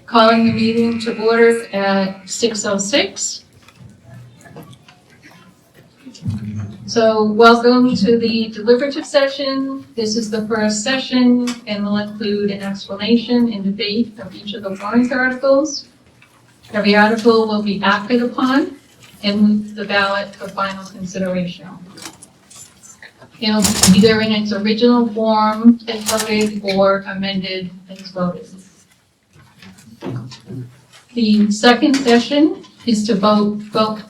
Calling the meeting to order at 6:06. So welcome to the deliberative session. This is the first session and will include an explanation and debate of each of the warrant articles. Every article will be acted upon and moved to the ballot for final consideration. It'll be either in its original form as voted or amended as voted. The second session is to vote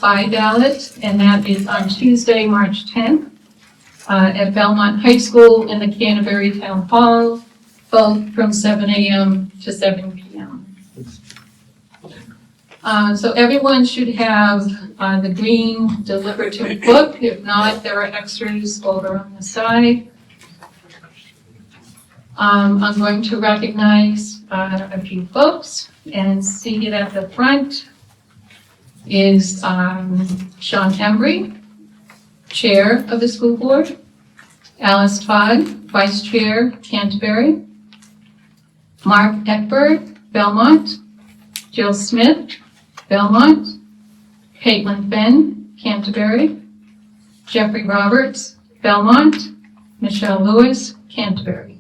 by ballot, and that is on Tuesday, March 10th, at Belmont High School in the Canterbury Town Hall, both from 7 a.m. to 7 p.m. So everyone should have the green deliberative book. If not, there are extras over on the side. I'm going to recognize a few folks, and seated at the front is Sean Embry, Chair of the School Board, Alice Todd, Vice Chair, Canterbury, Mark Eckberg, Belmont, Jill Smith, Belmont, Caitlin Fenn, Canterbury, Jeffrey Roberts, Belmont, Michelle Lewis, Canterbury.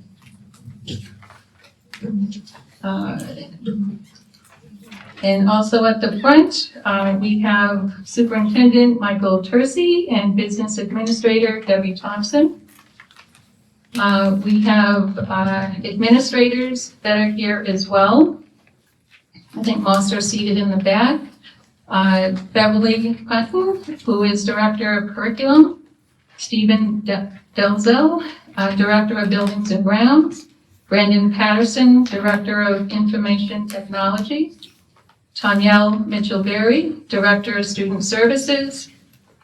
And also at the front, we have Superintendent Michael Terzi and Business Administrator Debbie Thompson. We have administrators that are here as well. I think most are seated in the back. Beverly Clinton, who is Director of Curriculum. Stephen Delzell, Director of Buildings and Grounds. Brandon Patterson, Director of Information Technology. Tanyelle Mitchell-Berry, Director of Student Services.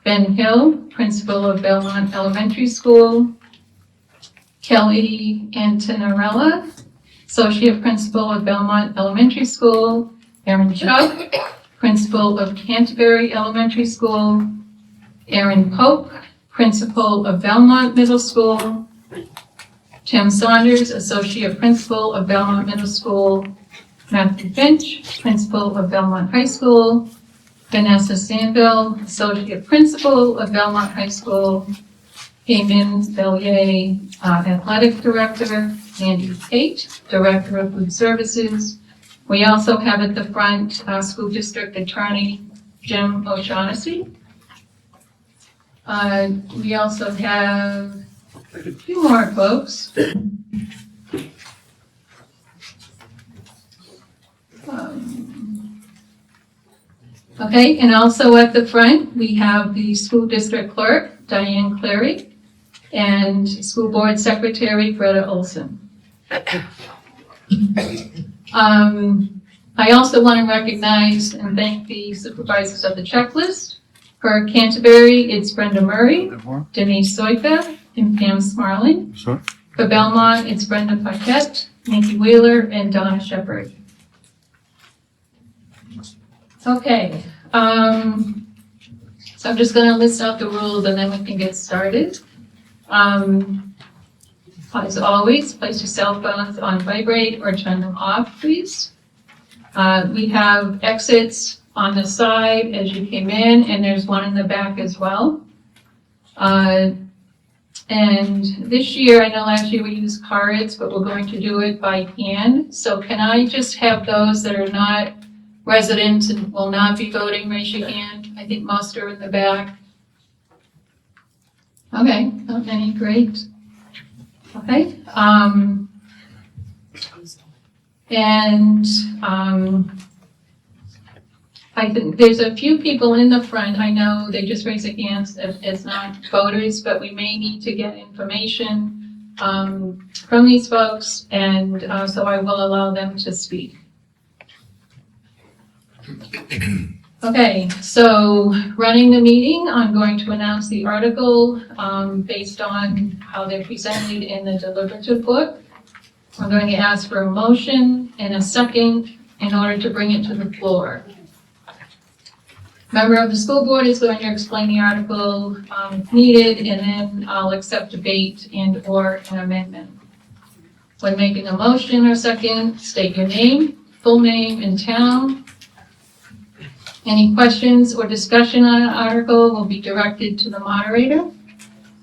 Ben Hill, Principal of Belmont Elementary School. Kelly Antonarella, Associate Principal of Belmont Elementary School. Aaron Chuck, Principal of Canterbury Elementary School. Aaron Pope, Principal of Belmont Middle School. Tim Saunders, Associate Principal of Belmont Middle School. Matthew Finch, Principal of Belmont High School. Vanessa Sandville, Associate Principal of Belmont High School. Payman Bellier, Athletic Director. Andy Tate, Director of Food Services. We also have at the front School District Attorney Jim O'Shaughnessy. We also have a few more folks. Okay, and also at the front, we have the School District Clerk, Diane Clary, and School Board Secretary, Greta Olson. I also want to recognize and thank the supervisors of the checklist. For Canterbury, it's Brenda Murray, Denise Soika, and Pam Smarling. Sure. For Belmont, it's Brenda Paquette, Nikki Wheeler, and Donna Shepard. Okay, so I'm just going to list out the rules and then we can get started. As always, place your cell phones on vibrate or turn them off, please. We have exits on the side as you came in, and there's one in the back as well. And this year, I know last year we used cards, but we're going to do it by hand. So can I just have those that are not residents and will not be voting, raise your hand. I think most are in the back. Okay, not many, great. Okay, I think there's a few people in the front. I know they just raise their hands as not voters, but we may need to get information from these folks, and so I will allow them to speak. Okay, so running the meeting, I'm going to announce the article based on how they're presented in the deliberative book. I'm going to ask for a motion and a second in order to bring it to the floor. Member of the school board is going to explain the article if needed, and then I'll accept debate and or an amendment. When making a motion or second, state your name, full name, and town. Any questions or discussion on an article will be directed to the moderator.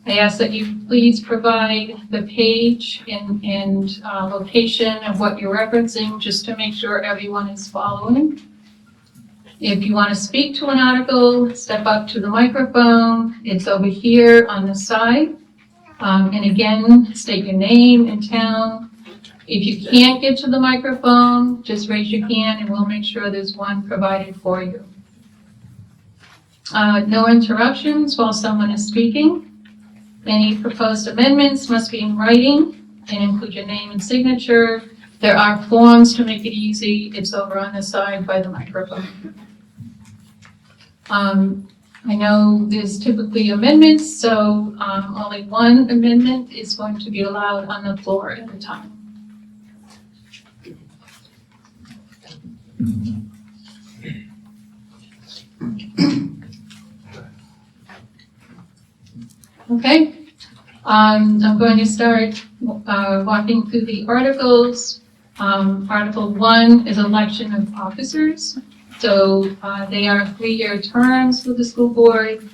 I ask that you please provide the page and location of what you're referencing, just to make sure everyone is following. If you want to speak to an article, step up to the microphone. It's over here on the side. And again, state your name and town. If you can't get to the microphone, just raise your hand and we'll make sure there's one provided for you. No interruptions while someone is speaking. Any proposed amendments must be in writing and include your name and signature. There are forms to make it easy. It's over on the side by the microphone. I know there's typically amendments, so only one amendment is going to be allowed on the floor at a time. Okay, I'm going to start walking through the articles. Article 1 is election of officers. So they are 3-year terms for the school board.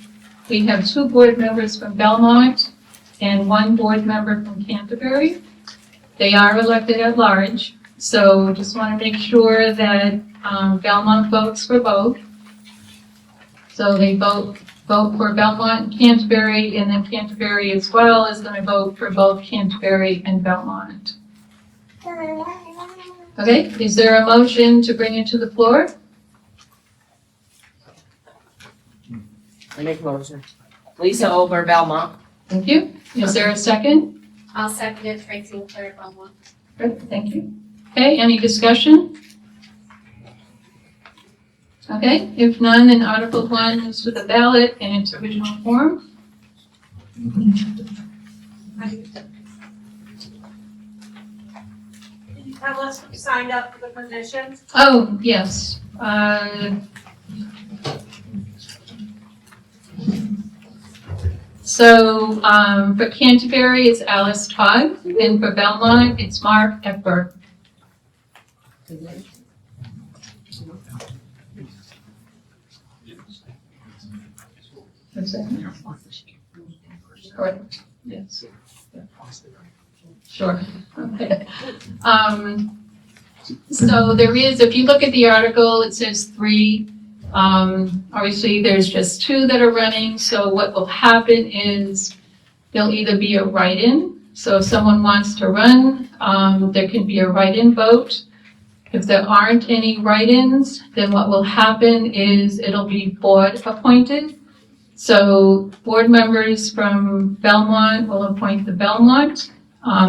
We have 2 board members from Belmont and 1 board member from Canterbury. They are elected at large, so just want to make sure that Belmont votes for both. So they vote for Belmont and Canterbury, and then Canterbury as well is going to vote for both Canterbury and Belmont. Okay, is there a motion to bring it to the floor? I make a motion. Lisa over Belmont. Thank you. Is there a second? I'll second it, Tracy Claire Belmont. Good, thank you. Okay, any discussion? Okay, if none, then Article 1 is to the ballot in its original form. Can you tell us who signed up for the position? Oh, yes. So for Canterbury, it's Alice Todd, and for Belmont, it's Mark Epberg. Correct. Yes. Sure. Okay. So there is, if you look at the article, it says 3. Obviously, there's just 2 that are running. So what will happen is there'll either be a write-in. So if someone wants to run, there can be a write-in vote. If there aren't any write-ins, then what will happen is it'll be board appointed. So board members from Belmont will appoint the Belmont.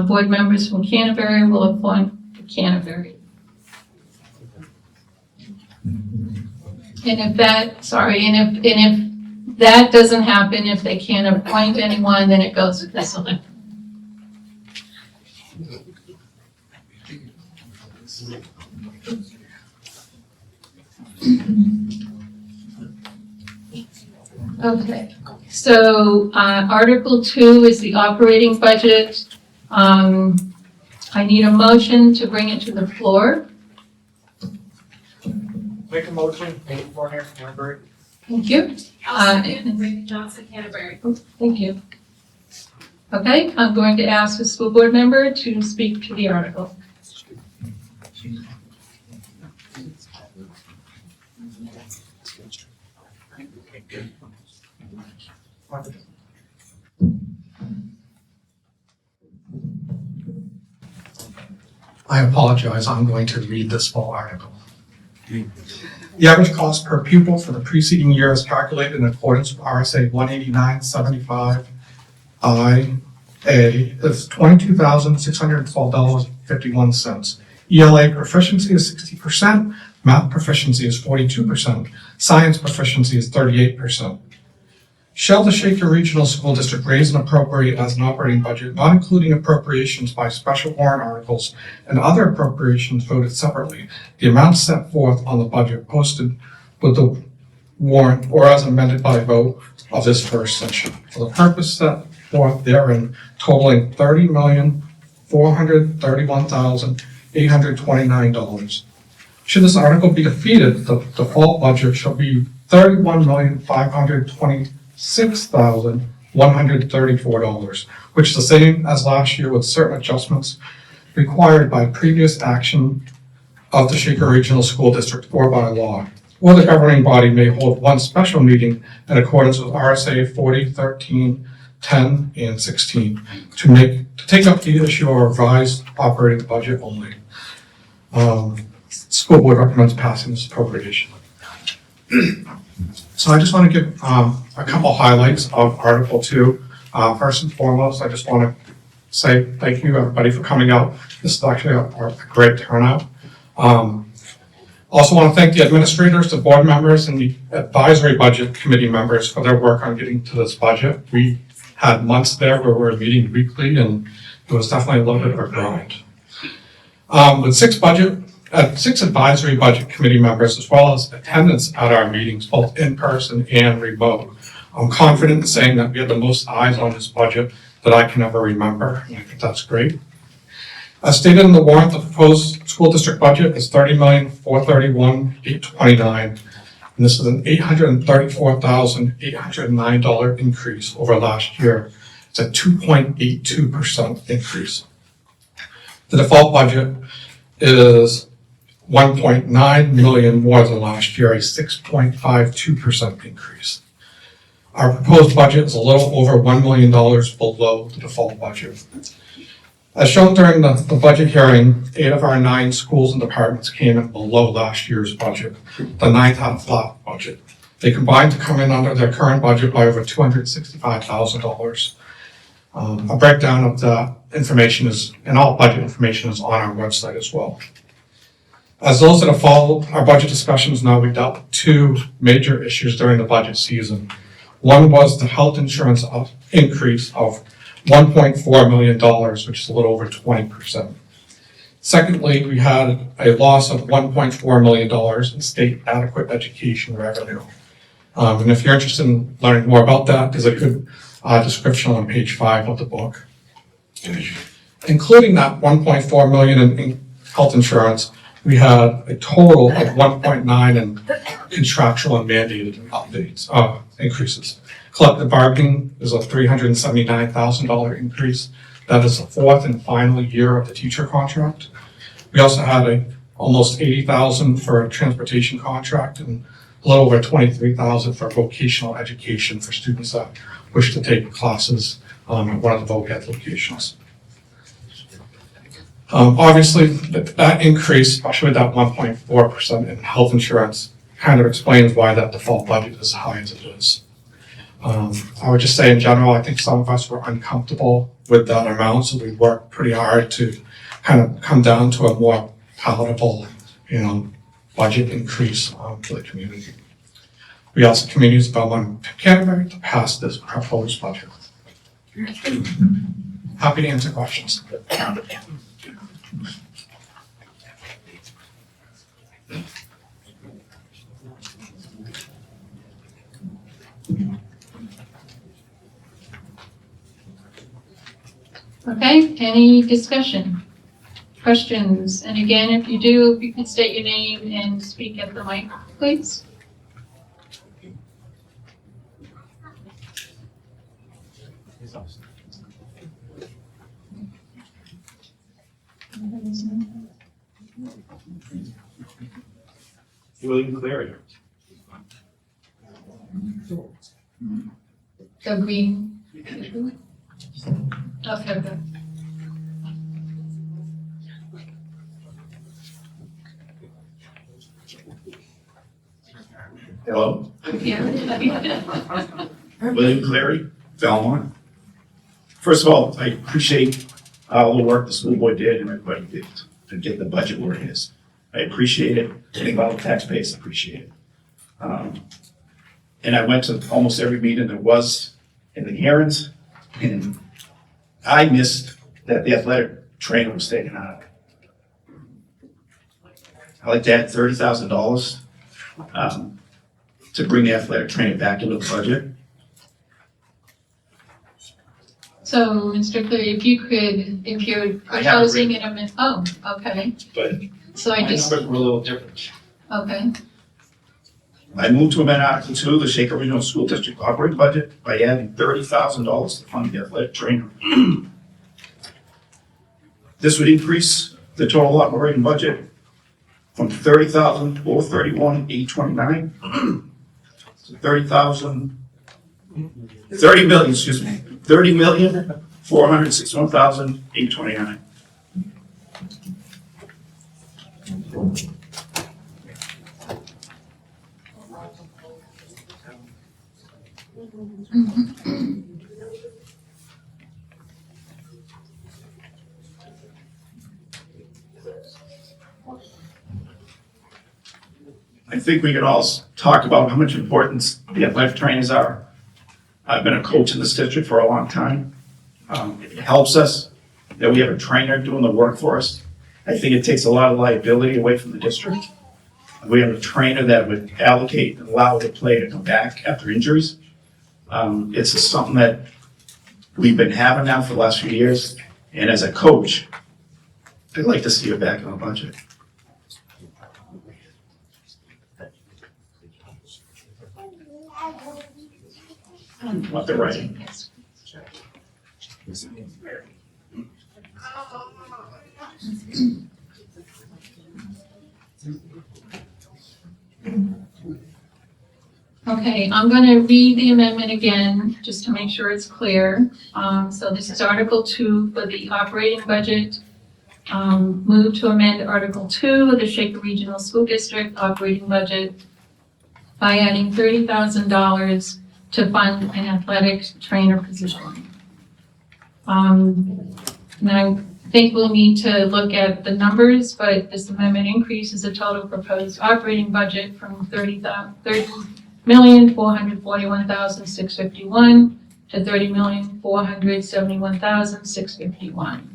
Board members from Canterbury will appoint the Canterbury. And if that doesn't happen, if they can't appoint anyone, then it goes to the select. Okay, so Article 2 is the operating budget. I need a motion to bring it to the floor. Make a motion, pay for here, Canterbury. Thank you. I'll second Randy Johnson, Canterbury. Thank you. Okay, I'm going to ask the school board member to speak to the article. I apologize, I'm going to read this full article. The average cost per pupil for the preceding year is calculated in accordance with RSA 189.75 IA is $22,612.51. ELA proficiency is 60%, math proficiency is 42%, science proficiency is 38%. Shall the Shaker Regional School District raise and appropriate as an operating budget, not including appropriations by special warrant articles and other appropriations voted separately, the amounts set forth on the budget posted with the warrant or as amended by vote of this first session, for the purpose set forth therein, totaling $431,829. Should this article be defeated, the default budget shall be $31,526,134, which is the same as last year with certain adjustments required by previous action of the Shaker Regional School District or by law. Or the governing body may hold one special meeting in accordance with RSA 40, 13, 10, and 16 to take up the issue of revised operating budget only. School board recommends passing this appropriation. So I just want to give a couple highlights of Article 2. First and foremost, I just want to say thank you everybody for coming out. This is actually a great turnout. Also want to thank the administrators, the board members, and the advisory budget committee members for their work on getting to this budget. We had months there where we were meeting weekly, and it was definitely a little bit of a grind. With six advisory budget committee members, as well as attendance at our meetings, both in person and remote, I'm confident in saying that we had the most eyes on this budget that I can ever remember, and I think that's great. As stated in the warrant, the proposed school district budget is $30,431,829, and this is an $834,809 increase over last year. It's a 2.82% increase. The default budget is $1.9 million more than last year, a 6.52% increase. Our proposed budget is a little over $1 million below the default budget. As shown during the budget hearing, 8 of our 9 schools and departments came in below last year's budget. The 9th had a flat budget. They combined to come in under their current budget by over $265,000. A breakdown of the information and all budget information is on our website as well. As those that have followed our budget discussions know, we dealt with 2 major issues during the budget season. One was the health insurance increase of $1.4 million, which is a little over 20%. Secondly, we had a loss of $1.4 million in state adequate education revenue. And if you're interested in learning more about that, there's a good description on page 5 of the book. Including that $1.4 million in health insurance, we had a total of $1.9 in contractual and mandated increases. Collective bargaining is a $379,000 increase. That is the 4th and final year of the teacher contract. We also had almost $80,000 for a transportation contract and a little over $23,000 for vocational education for students that wish to take classes at one of the VOCAD locations. Obviously, that increase, especially that 1.4% in health insurance, kind of explains why that default budget is as high as it is. I would just say in general, I think some of us were uncomfortable with that amount, so we worked pretty hard to kind of come down to a more palatable, budget increase for the community. We asked the communities of Belmont and Canterbury to pass this proposed budget. Happy to answer questions. Okay, any discussion? Questions? And again, if you do, you can state your name and speak at the mic, please. William Clary. The green. Okay, good. Hello, Yeah. William Clary, Belmont. First of all, I appreciate all the work the school board did and everybody did to get the budget where it is. I appreciate it. Think about the taxpayers, appreciate it. And I went to almost every meeting there was in the hearings, and I missed that the athletic trainer was taken out. I like to add $30,000 to bring the athletic trainer back into the budget. So, Mr. Cleary, if you're I have it proposing an amendment, oh, okay. But So I my just, numbers were a little different. okay, I moved to amend Article 2, the Shaker Regional School District operating budget by adding $30,000 to fund the athletic trainer. This would increase the total operating budget from $30,431,829 to $30,461,829. I think we could all talk about how much importance the athletic trainers are. I've been a coach in this district for a long time. It helps us that we have a trainer doing the work for us. I think it takes a lot of liability away from the district. We have a trainer that would allocate and allow the player to come back after injuries. It's just something that we've been having now for the last few years. And as a coach, I'd like to see it back in the budget. Want the writing? okay, I'm gonna read the amendment again, just to make sure it's clear. So this is Article 2 for the operating budget. Move to amend Article 2 of the Shaker Regional School District operating budget by adding $30,000 to fund an athletic trainer position. And I think we'll need to look at the numbers, but this amendment increases the total proposed operating budget from $30,441,651 to $30,471,651.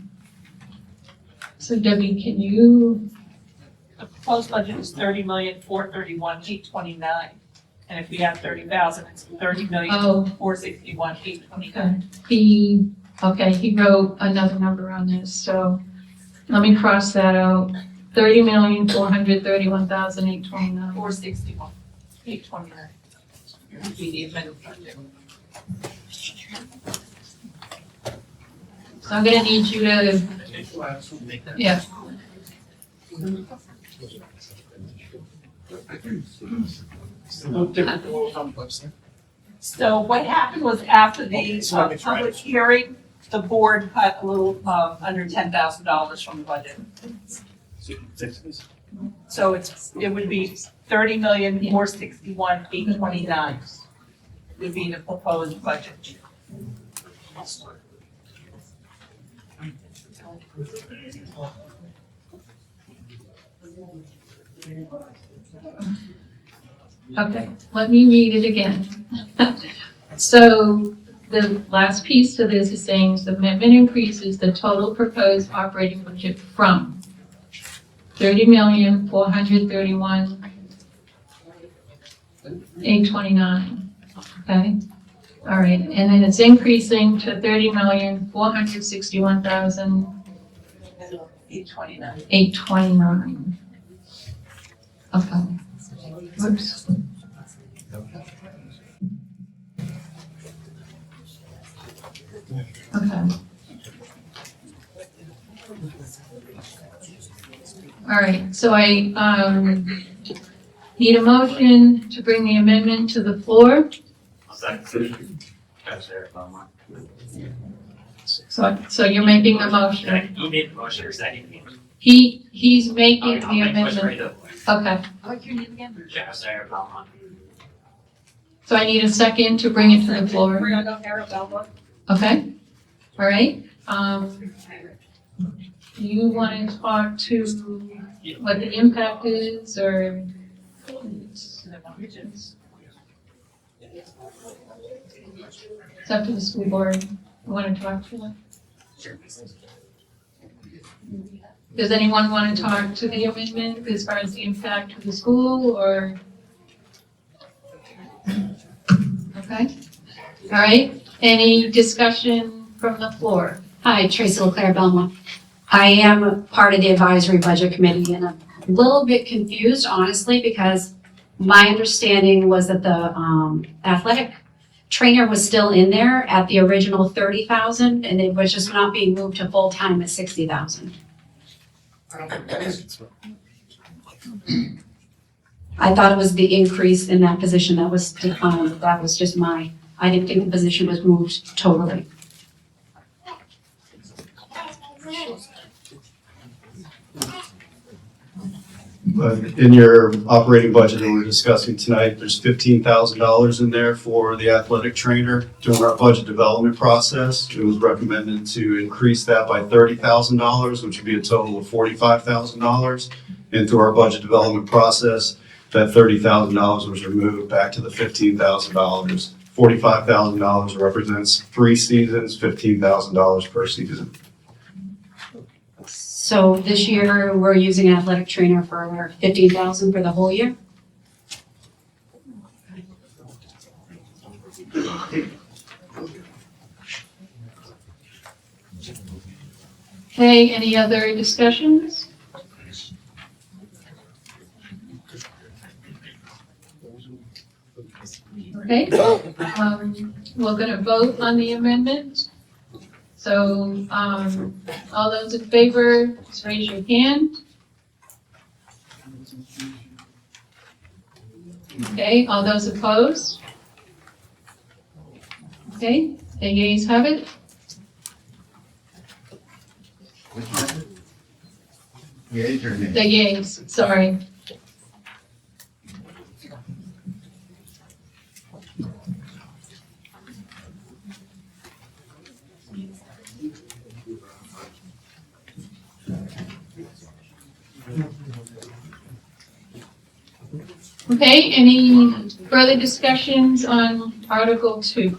So Debbie, can you, The proposed budget is $30,431,829, and if we add 30,000, it's $30,461,829. he wrote another number on this, so let me cross that out. $30,431,829. 461, 829. Would be the amended budget. So I'm gonna need you to, yeah. So what happened was after the public hearing, the board cut a little under $10,000 from the budget. So it would be $30,461,829 would be the proposed budget. Okay, let me read it again. So the last piece to this is saying the amendment increases the total proposed operating budget from $30,431,829. Okay, all right, and then it's increasing to $829. $30,461,829. Okay. Whoops. Okay. All right, so I need a motion to bring the amendment to the floor. So you're making the motion. You made the motion or second? He's making the amendment. Okay, What's your name again? so I need a second to bring it to the floor. Brianna Arabella. Okay, all right. Do you want to talk to what the impact is, or? It's up to the school board. You want to talk to them? Does anyone want to talk to the amendment as far as the impact to the school, or? Okay, all right. Any discussion from from the floor. Hi, Tracy LeClaire, Belmont. I am part of the advisory budget committee and I'm a little bit confused, honestly, because my understanding was that the athletic trainer was still in there at the original 30,000 and it was just not being moved to full-time at 60,000. I thought it was the increase in that position that was declined. That was just I didn't think the position was moved totally. But in your operating budget that we're discussing tonight, there's $15,000 in there for the athletic trainer. During our budget development process, it was recommended to increase that by $30,000, which would be a total of $45,000. And through our budget development process, that $30,000 was removed back to the $15,000. $45,000 represents 3 seasons, $15,000 per season. So this year, we're using an athletic trainer for 15,000 for the whole year? Okay, any other discussions? Okay, we're gonna vote on the amendment. So, all those in favor, just raise your hand. Okay, all those opposed? Okay, the yeas have it. The yeas, sorry. Okay, any further discussions on Article 2?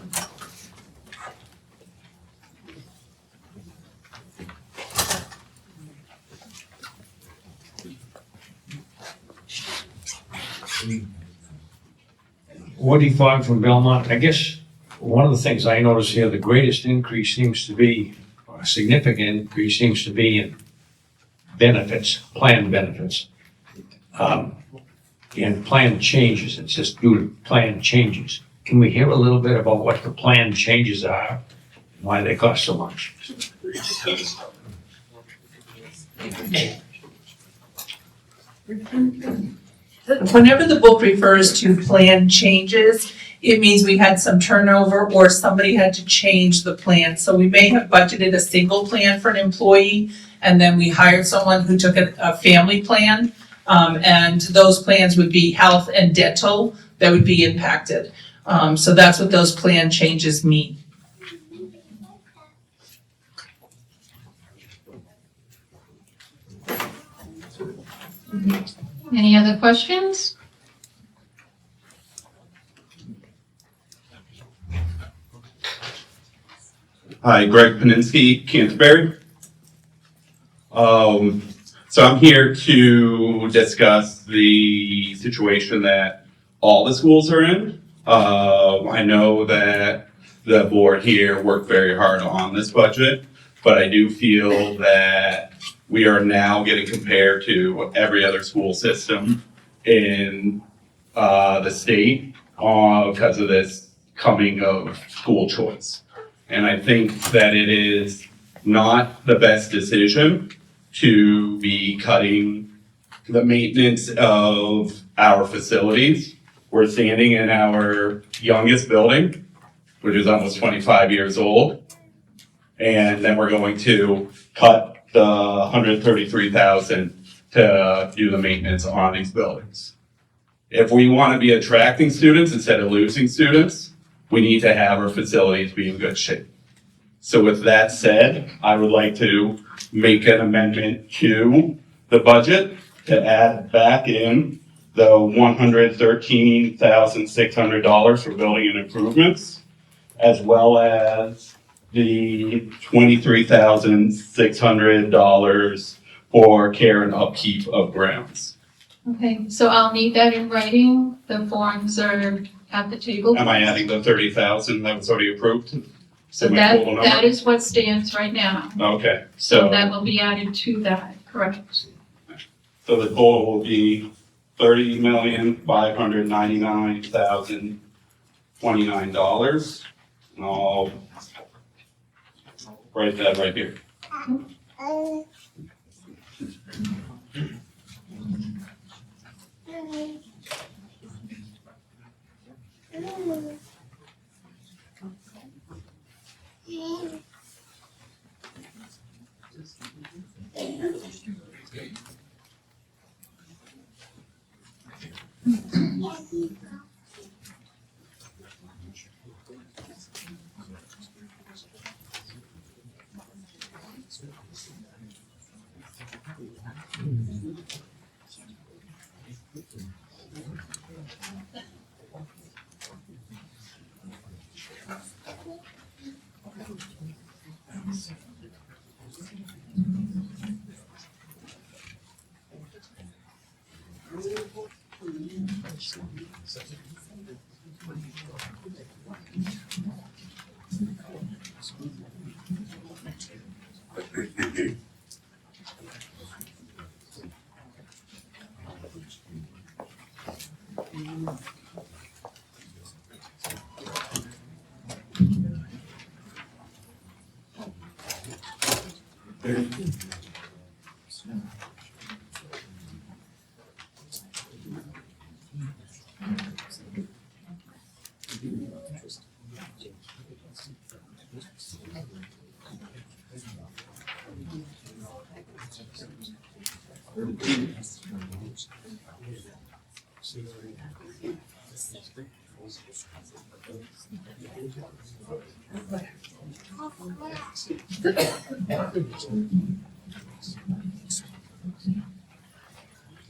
Woody Fogg from Belmont. I guess one of the things I noticed here, the greatest increase seems to be, or a significant increase seems to be in benefits, plan benefits. And plan changes, it's just due to plan changes. Can we hear a little bit about what the plan changes are, and why they cost so much? Whenever the book refers to plan changes, it means we had some turnover or somebody had to change the plan. So we may have budgeted a single plan for an employee, and then we hired someone who took a family plan. And those plans would be health and dental that would be impacted. So that's what those plan changes mean. Any other questions? Hi, Greg Paninsky, Canterbury. So I'm here to discuss the situation that all the schools are in. I know that the board here worked very hard on this budget, but I do feel that we are now getting compared to every other school system in the state because of this coming of school choice. And I think that it is not the best decision to be cutting the maintenance of our facilities. We're standing in our youngest building, which is almost 25 years old. And then we're going to cut the $133,000 to do the maintenance on these buildings. If we want to be attracting students instead of losing students, we need to have our facilities be in good shape. So with that said, I would like to make an amendment to the budget to add back in the $113,600 for building and improvements, as well as the $23,600 for care and upkeep of grounds. Okay, so I'll need that in writing. The forms are at the table. Am I adding the $30,000 that was already approved? So My that, total number? that is what stands right now. Okay, So that will be added to that, correct? so the total will be $30,599,029. And I'll write that right here.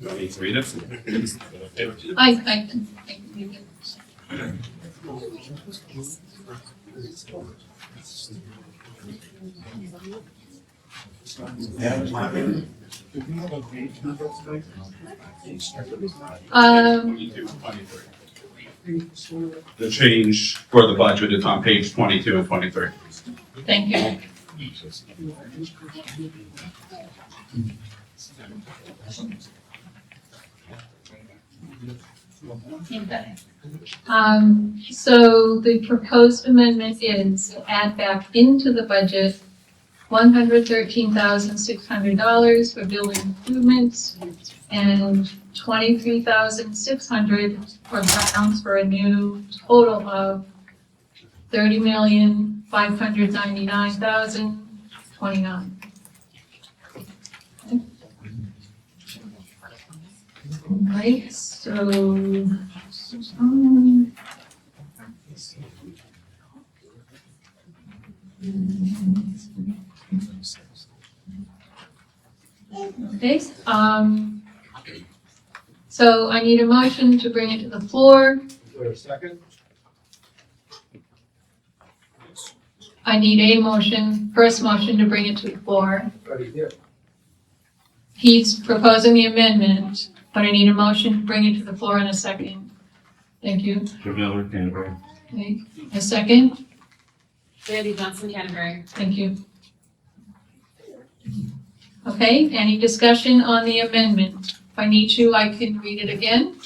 You want me to read it? I can read it. Um, 22, 23. The change for the budget is on page 22 and 23. thank you. So the proposed amendment is to add back into the budget $113,600 for building improvements and $23,600 for grounds for a new total of $30,599,029. Right, so, okay, so I need a motion to bring it to the floor. Second? I need a motion, first motion to bring it to the floor. He's proposing the amendment, but I need a motion to bring it to the floor in a second. Thank you. Jamila Canterbury. Okay, a second? Sandy Johnson Canterbury. Thank you. Okay, any discussion on the amendment? If I need to, I can read it again.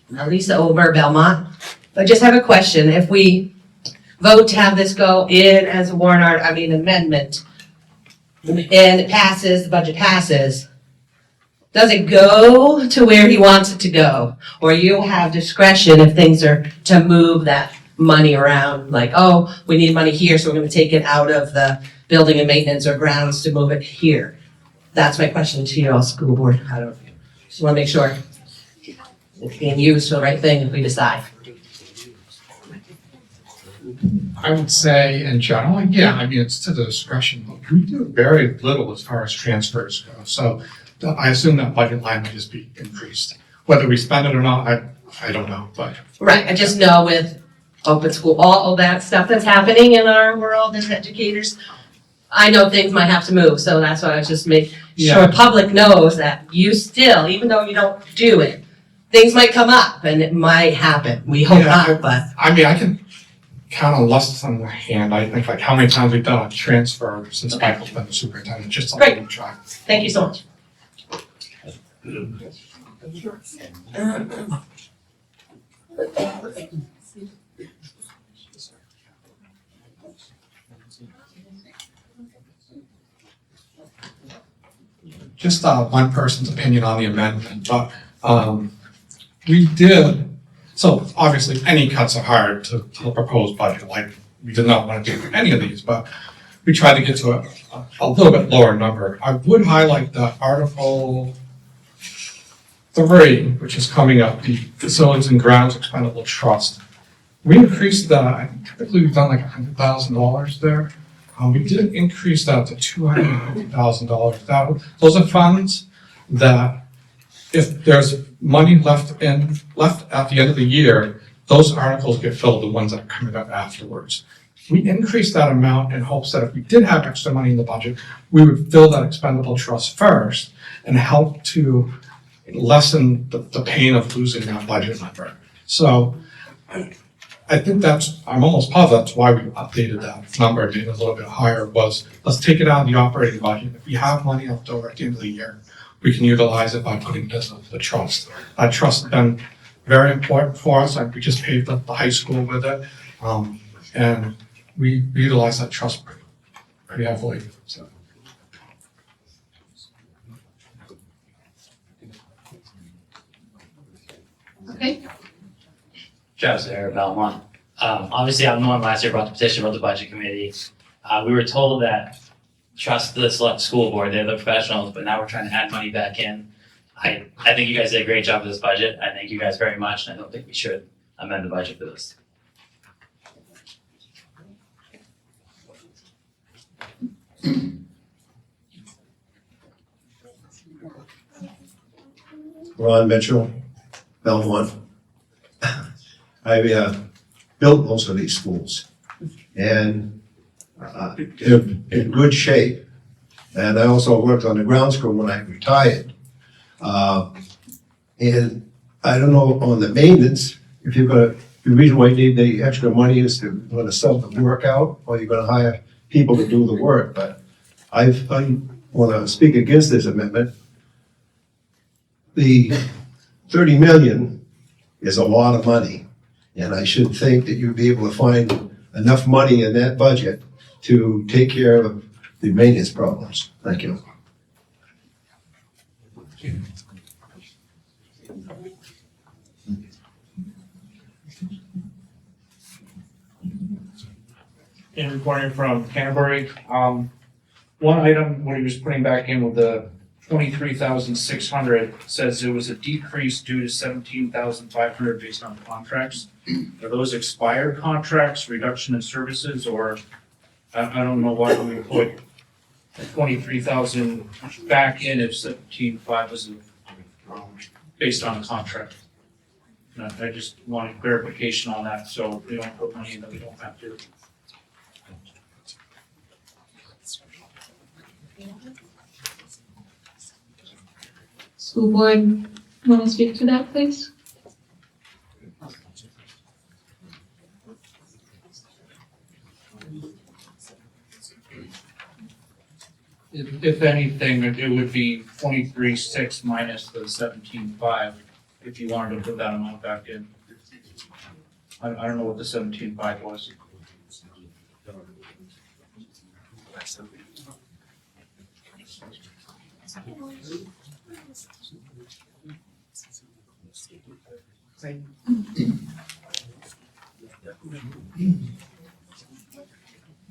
Lisa Over, Belmont. I just have a question. If we vote to have this go in as a warrant amendment, and it passes, the budget passes, does it go to where he wants it to go? Or you have discretion if things are to move that money around, like, oh, we need money here, so we're gonna take it out of the building and maintenance or grounds to move it here? That's my question to you all, school board. I don't, just wanna make sure it's being used for the right thing if we decide. I would say in general, yeah, I mean, it's to the discretion. We do very little as far as transfers go. So I assume that budget line would just be increased. Whether we spend it or not, I don't know, but. Right, I just know with open school, all of that stuff that's happening in our world as educators, I know things might have to move, so that's why I just make sure Yeah. public knows that you still, even though you don't do it, things might come up and it might happen. We hope Yeah, not, but I mean, I can, count on less than a hand. I think like how many times we've done a transfer since Michael's been the superintendent, just something to track. Thank you so much. Just one person's opinion on the amendment, but we did, so obviously any cuts are hard to the proposed budget, like we did not want to do any of these, but we tried to get to a little bit lower number. I would highlight the Article 3, which is coming up, the Facilities and Grounds Expendable Trust. We increased that, I think typically we've done like $100,000 there. We did increase that to $250,000. Those are funds that if there's money left at the end of the year, those articles get filled, the ones that are coming up afterwards. We increased that amount in hopes that if we did have extra money in the budget, we would fill that expendable trust first and help to lessen the pain of losing that budget number. So I think I'm almost positive that's why we updated that number, made it a little bit higher, was let's take it out of the operating budget. If we have money left over at the end of the year, we can utilize it by putting this into the trust. That trust has been very important for us. We just paid the high school with it. And we utilize that trust pretty heavily. So. Okay, Travis there, Belmont. Obviously, I'm the one last year brought the petition with the budget committee. We were told that trust the select school board, they're the professionals, but now we're trying to add money back in. I think you guys did a great job with this budget. I thank you guys very much, and I don't think we should amend the budget for this. Ron Mitchell, Belmont. I built most of these schools and they're in good shape. And I also worked on the ground school when I retired. And I don't know on the maintenance, if you're gonna, the reason why you need the extra money is to gonna sub the work out or you're gonna hire people to do the work. But I want to speak against this amendment. The 30 million is a lot of money, and I should think that you'd be able to find enough money in that budget to take care of the maintenance problems. Thank you. In reporting from Canterbury, one item what he was putting back in with the 23,600 says it was a decrease due to 17,500 based on contracts. Are those expired contracts, reduction in services, or I don't know why we put 23,000 back in if 17,500 was based on a contract. And I just wanted clarification on that, so we don't put money in that we don't have to. school board, want to speak to that, please? If anything, it would be 23,600 minus the 17,500 if you wanted to put that amount back in. I don't know what the 17,500 was.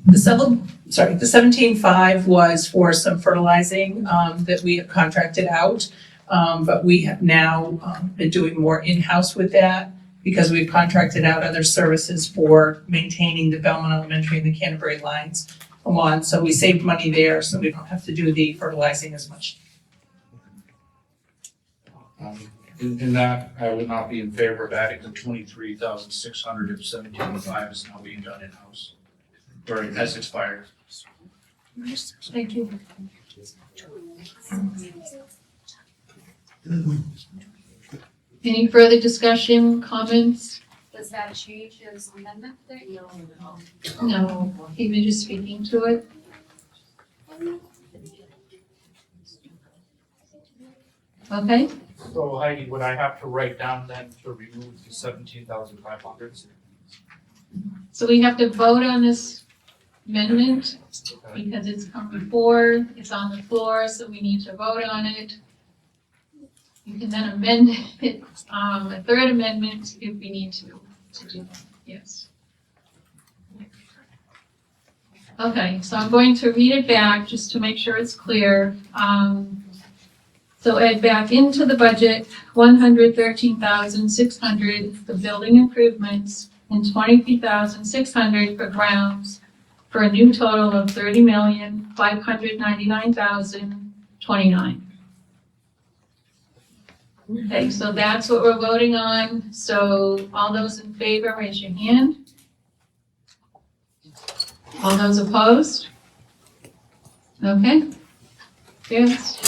The 17.5 was for some fertilizing that we have contracted out. But we have now been doing more in-house with that because we've contracted out other services for maintaining the Belmont Elementary and the Canterbury lines along. So we saved money there, so we don't have to do the fertilizing as much. In that, I would not be in favor of adding the 23,600 if 17.5 is now being done in-house, or it has expired. Thank you. Any further discussion, comments? Does that change his amendment there? No, he was just speaking to it. Okay, So Heidi, would I have to write down then to remove the 17,500? so we have to vote on this amendment because it's come before, it's on the floor, so we need to vote on it. You can then amend it, a third amendment if we need to do that, yes. Okay, so I'm going to read it back just to make sure it's clear. So add back into the budget, 113,600 for building improvements and 23,600 for grounds, for a new total of 30,599,029. Okay, so that's what we're voting on. So all those in favor, raise your hand. All those opposed? Okay. Yes.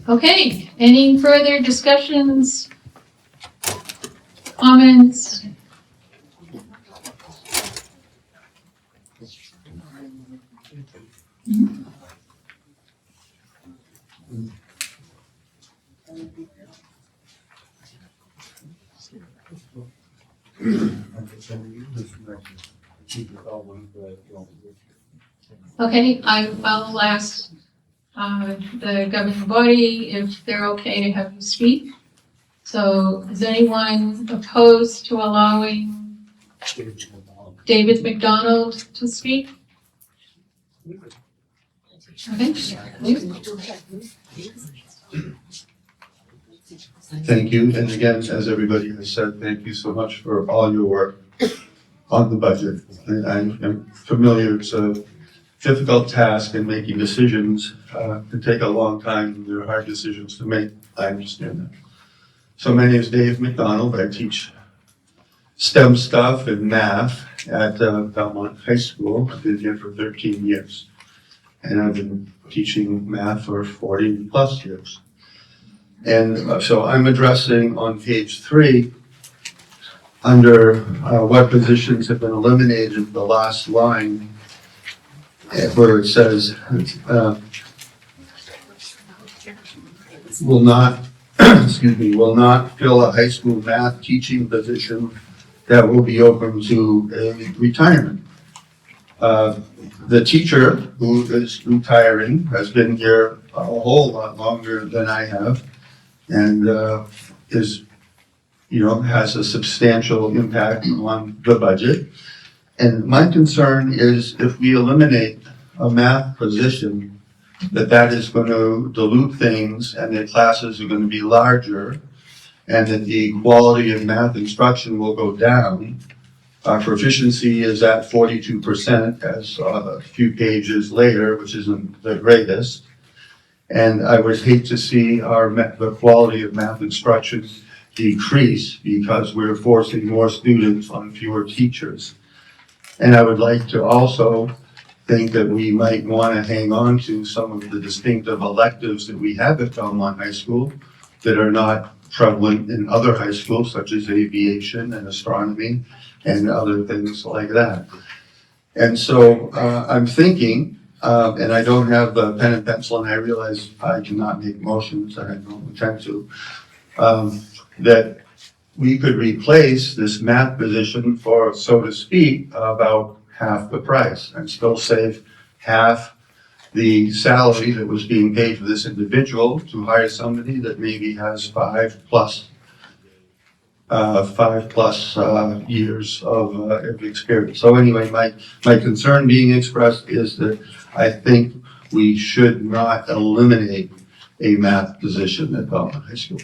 Okay, any further discussions? Comments? Okay, I'll ask the governing body if they're okay to have you speak. So is anyone opposed to allowing David McDonald to speak? Okay. Thank you, and again, as everybody has said, thank you so much for all your work on the budget. And I'm familiar, it's a difficult task in making decisions, can take a long time, they're hard decisions to make, I understand that. So my name is Dave McDonald, I teach STEM stuff and math at Belmont High School. I've been here for 13 years, and I've been teaching math for 40 plus years. And so I'm addressing on page 3, under what positions have been eliminated, the last line, where it says, will not, will not fill a high school math teaching position that will be open to a retirement. The teacher who is retiring has been here a whole lot longer than I have, and is, has a substantial impact on the budget. And my concern is if we eliminate a math position, that is going to dilute things and the classes are going to be larger and that the quality of math instruction will go down. Our proficiency is at 42% as a few pages later, which isn't the greatest. And I would hate to see the quality of math instruction decrease because we're forcing more students on fewer teachers. And I would like to also think that we might want to hang on to some of the distinctive electives that we have at Belmont High School that are not prevalent in other high schools, such as aviation and astronomy and other things like that. And so I'm thinking, and I don't have the pen and pencil, and I realize I cannot make motions, and I don't intend to, that we could replace this math position for, so to speak, about half the price and still save half the salary that was being paid for this individual to hire somebody that maybe has 5+ years of experience. So anyway, my concern being expressed is that I think we should not eliminate a math position at Belmont High School.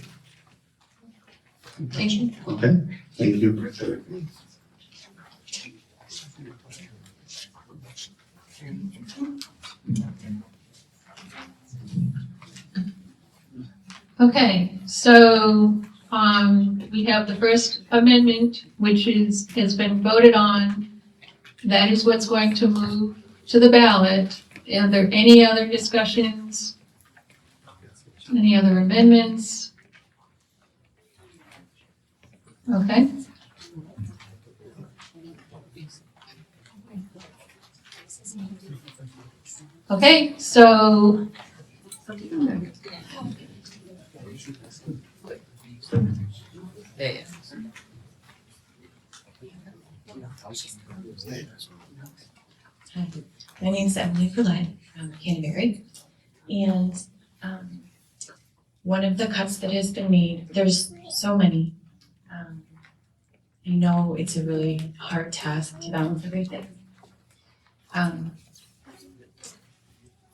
Thank you. Okay, thank you. Okay, so we have the first amendment, which has been voted on. That is what's going to move to the ballot. Are there any other discussions? Any other amendments? Okay. Okay, so My name is Emily Perlet from Canterbury, and one of the cuts that has been made, there's so many. I know it's a really hard task to balance everything.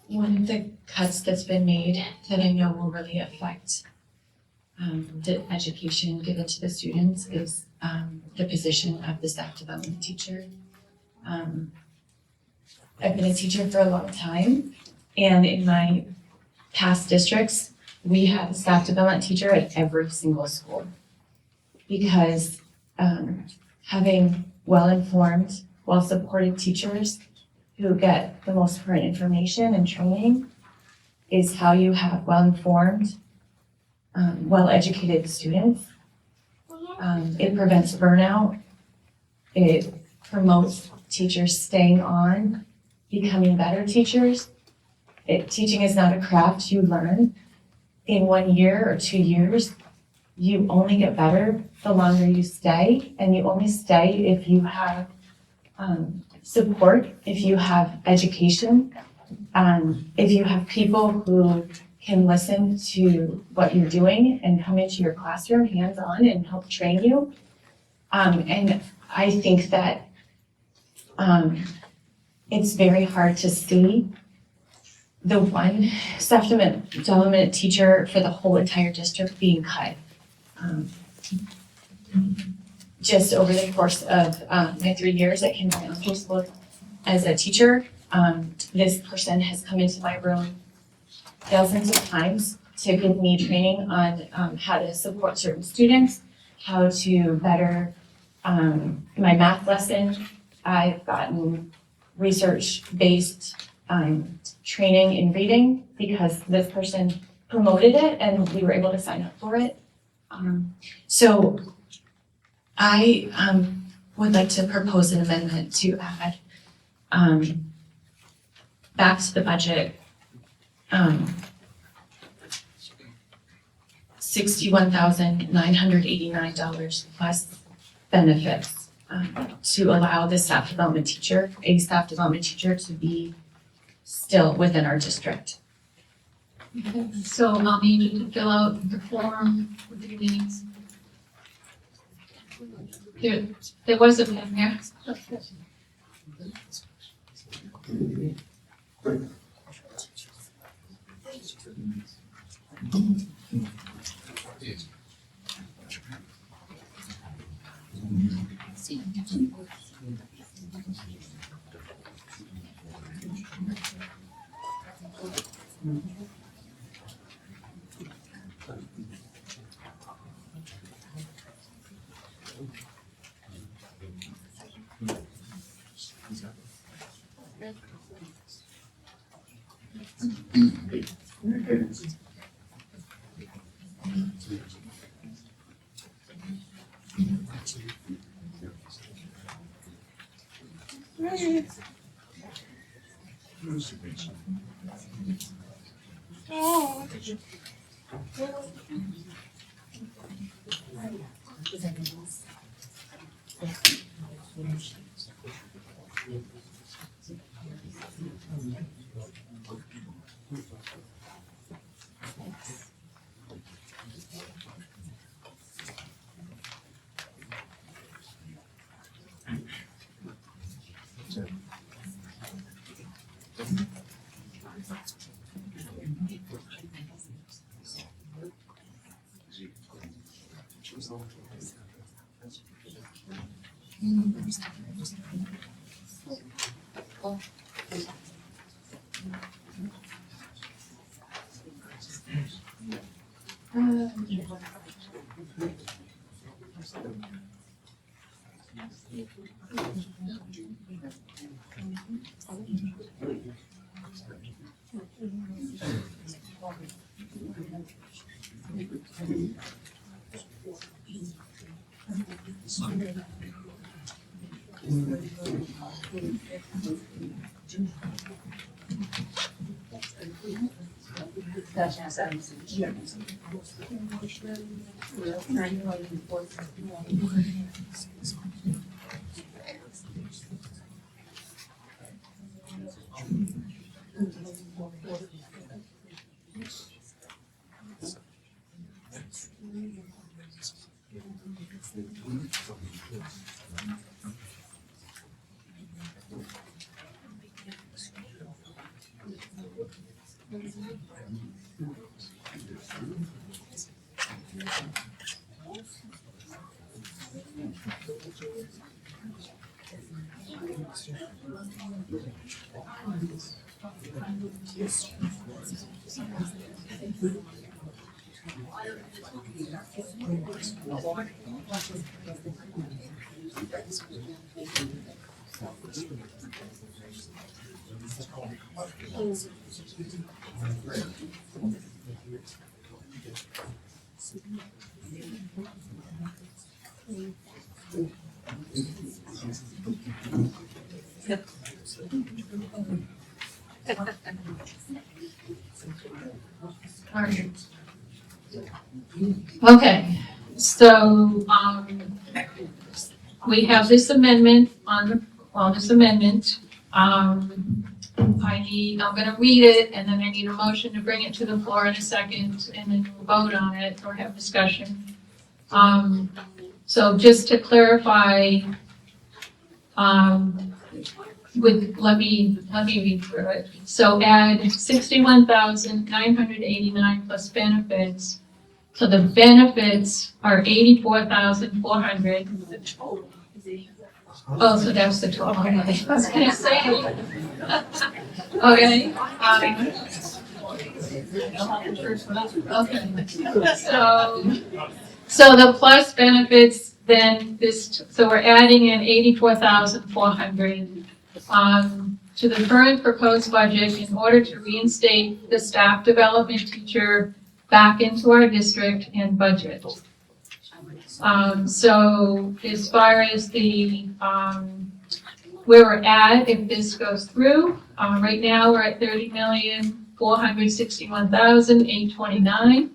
One of the cuts that's been made that I know will really affect the education given to the students is the position of the staff development teacher. I've been a teacher for a long time, and in my past districts, we had a staff development teacher at every single school. Because having well-informed, well-supported teachers who get the most current information and training is how you have well-informed, well-educated students. It prevents burnout. It promotes teachers staying on, becoming better teachers. Teaching is not a craft you learn in 1 year or 2 years. You only get better the longer you stay, and you only stay if you have support, if you have education, if you have people who can listen to what you're doing and come into your classroom hands-on and help train you. And I think that it's very hard to see the one staff development teacher for the whole entire district being cut. Just over the course of my 3 years at Canterbury Elementary School as a teacher, this person has come into my room dozens of times to give me training on how to support certain students, how to better my math lesson. I've gotten research-based training in reading because this person promoted it and we were able to sign up for it. So I would like to propose an amendment to add back to the budget $61,989 plus benefits to allow the staff development teacher, a staff development teacher, to be still within our district. So I'll need you to fill out the form with your names. There was a pen there. Okay, so, we have this amendment on this amendment. I'm gonna read it, and then I need a motion to bring it to the floor in a second, and then we'll vote on it or have discussion. So just to clarify, let me read through it. So add 61,989 plus benefits. So the benefits are 84,400. Oh, so that's the total. I was gonna say. Okay. So the plus benefits, then so we're adding in 84,400 to the current proposed budget in order to reinstate the staff development teacher back into our district and budget. So as far as the, where we're at, if this goes through, right now we're at 30,461,829.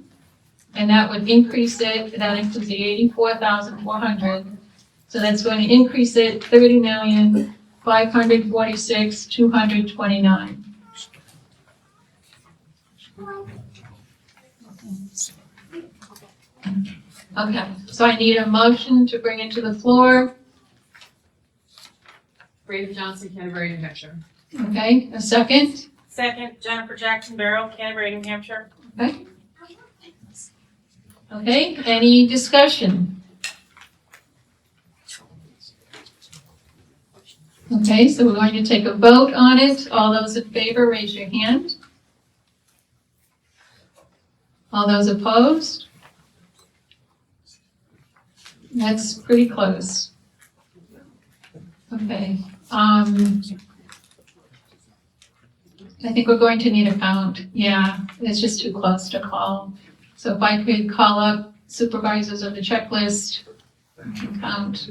And that would increase it, that includes the 84,400. So that's going to increase it 30,546,229. Okay, so I need a motion to bring it to the floor. Brady Johnson, Canterbury, New Hampshire. Okay, a second? Second, Jennifer Jackson Barrow, Canterbury, New Hampshire. Okay. Okay, any discussion? Okay, so we're going to take a vote on it. All those in favor, raise your hand. All those opposed? That's pretty close. Okay, I think we're going to need a count. Yeah, it's just too close to call. So if I could call up supervisors of the checklist and count.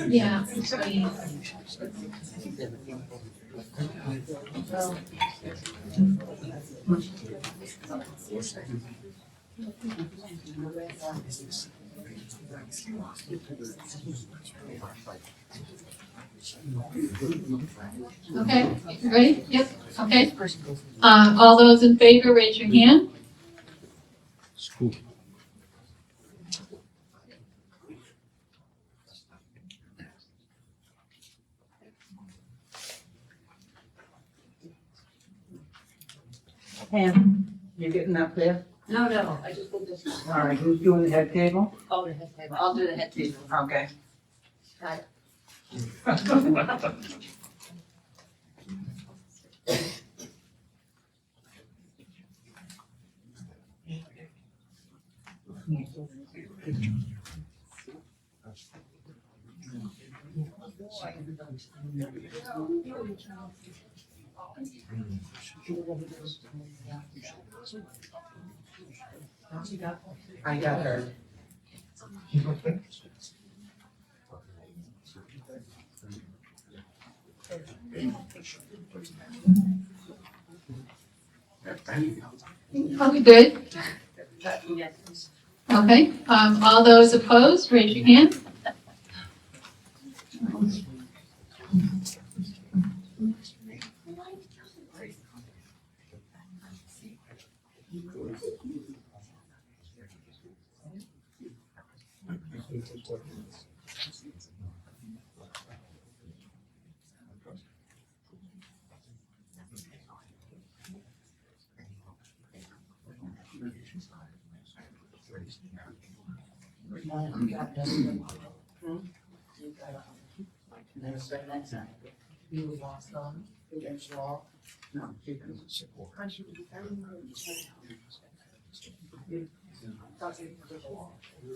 Yeah. Okay, you ready? Yep, okay. All those in favor, raise your hand. Pam, you getting up there? No, I just did this. All right, who's doing the head table? Oh, the head table. I'll do the head table. Okay. Got it. I got her. Are we good? Okay, all those opposed, raise your hand.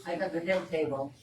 I got the hill table.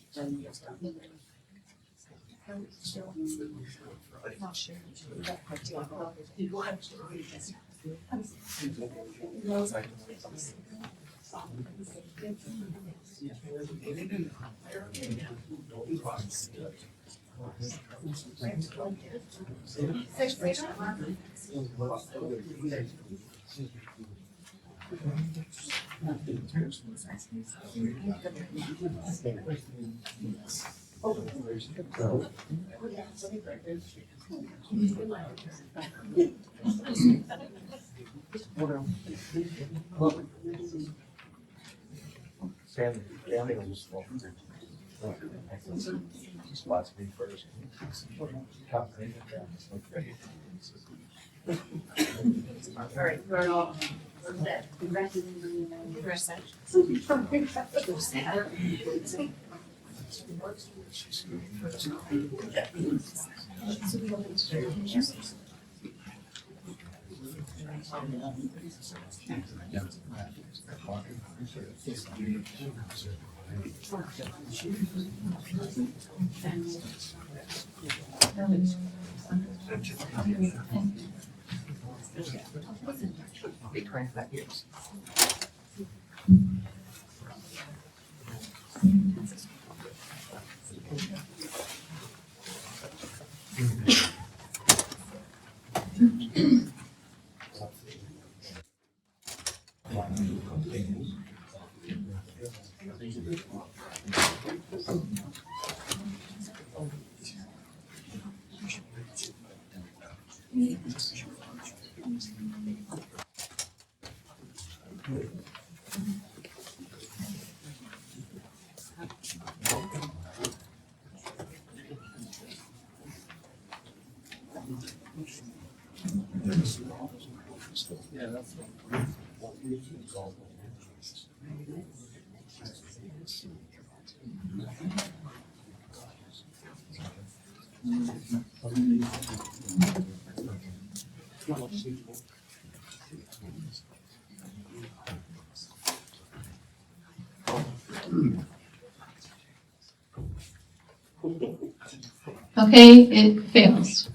Okay, it fails.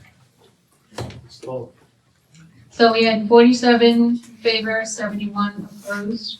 So we had 47 favor, 71 opposed.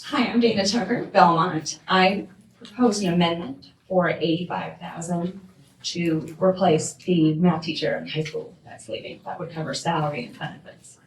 Hi, I'm Dana Tucker, Belmont. I propose an amendment for $85,000 to replace the math teacher in high school that's leaving. That would cover salary and benefits.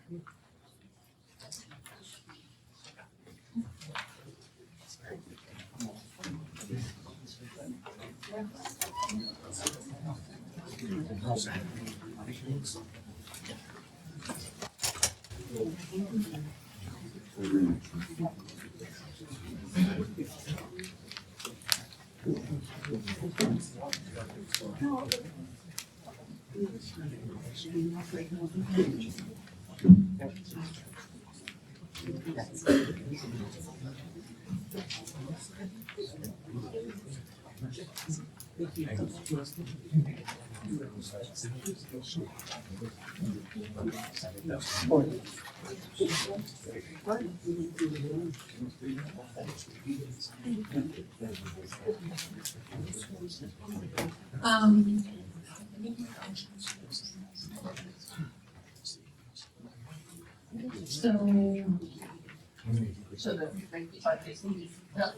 So the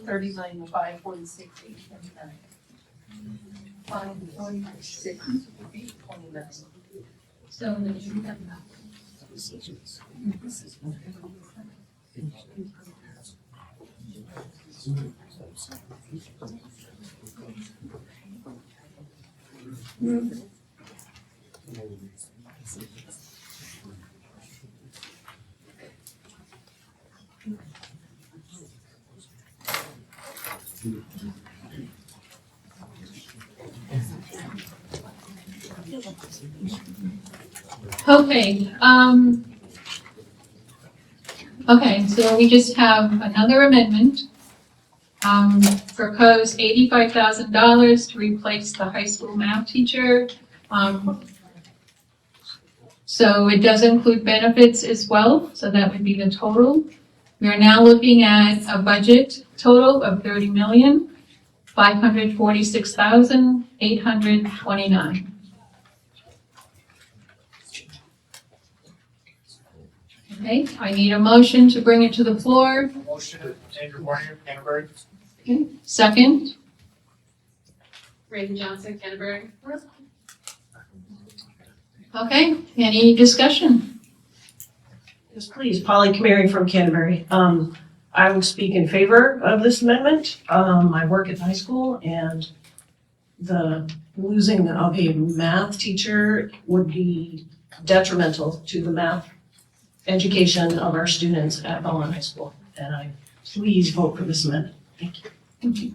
39,546,829. 546,829. So okay, okay, so we just have another amendment. Propose $85,000 to replace the high school math teacher. So it does include benefits as well, so that would be the total. We are now looking at a budget total of $30,546,829. Okay, I need a motion to bring it to the floor. Motion, Andrew Warner, Canterbury. Okay, second, Raven Johnson, Canterbury. okay, any discussion? Yes, please, Polly Kamari from Canterbury. I would speak in favor of this amendment. I work at high school and the losing of a math teacher would be detrimental to the math education of our students at Belmont High School. And I please vote for this amendment. Thank you. Thank you.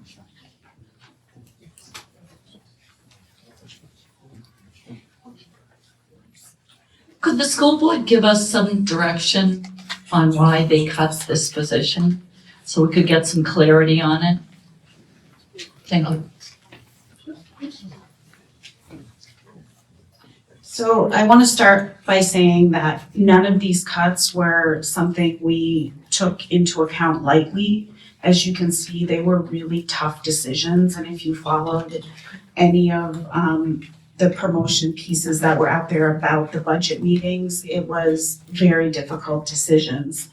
Could the school board give us some direction on why they cut this position? So we could get some clarity on it? Thank you. So I want to start by saying that none of these cuts were something we took into account lightly. As you can see, they were really tough decisions, and if you followed any of the promotion pieces that were out there about the budget meetings, it was very difficult decisions.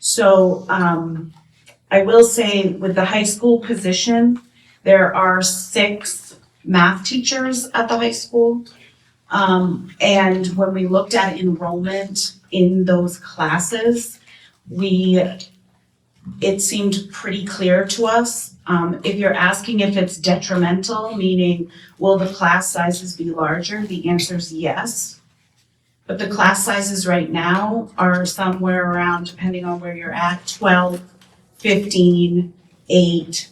So I will say with the high school position, there are 6 math teachers at the high school. And when we looked at enrollment in those classes, it seemed pretty clear to us. If you're asking if it's detrimental, meaning will the class sizes be larger, the answer is yes. But the class sizes right now are somewhere around, depending on where you're at, 12, 15, 8.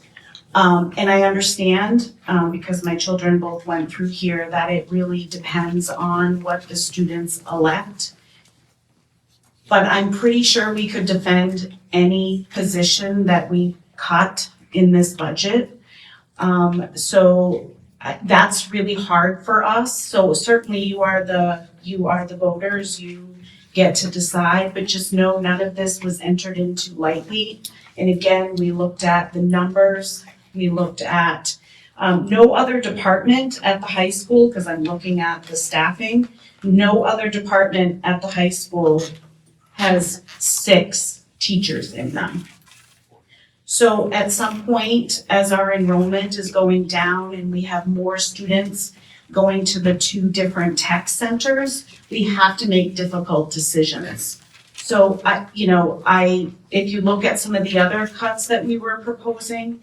And I understand, because my children both went through here, that it really depends on what the students elect. But I'm pretty sure we could defend any position that we cut in this budget. So that's really hard for us. So certainly you are the voters, you get to decide, but just know none of this was entered into lightly. And again, we looked at the numbers. We looked at no other department at the high school, because I'm looking at the staffing, no other department at the high school has 6 teachers in them. So at some point, as our enrollment is going down and we have more students going to the 2 different tech centers, we have to make difficult decisions. So if you look at some of the other cuts that we were proposing,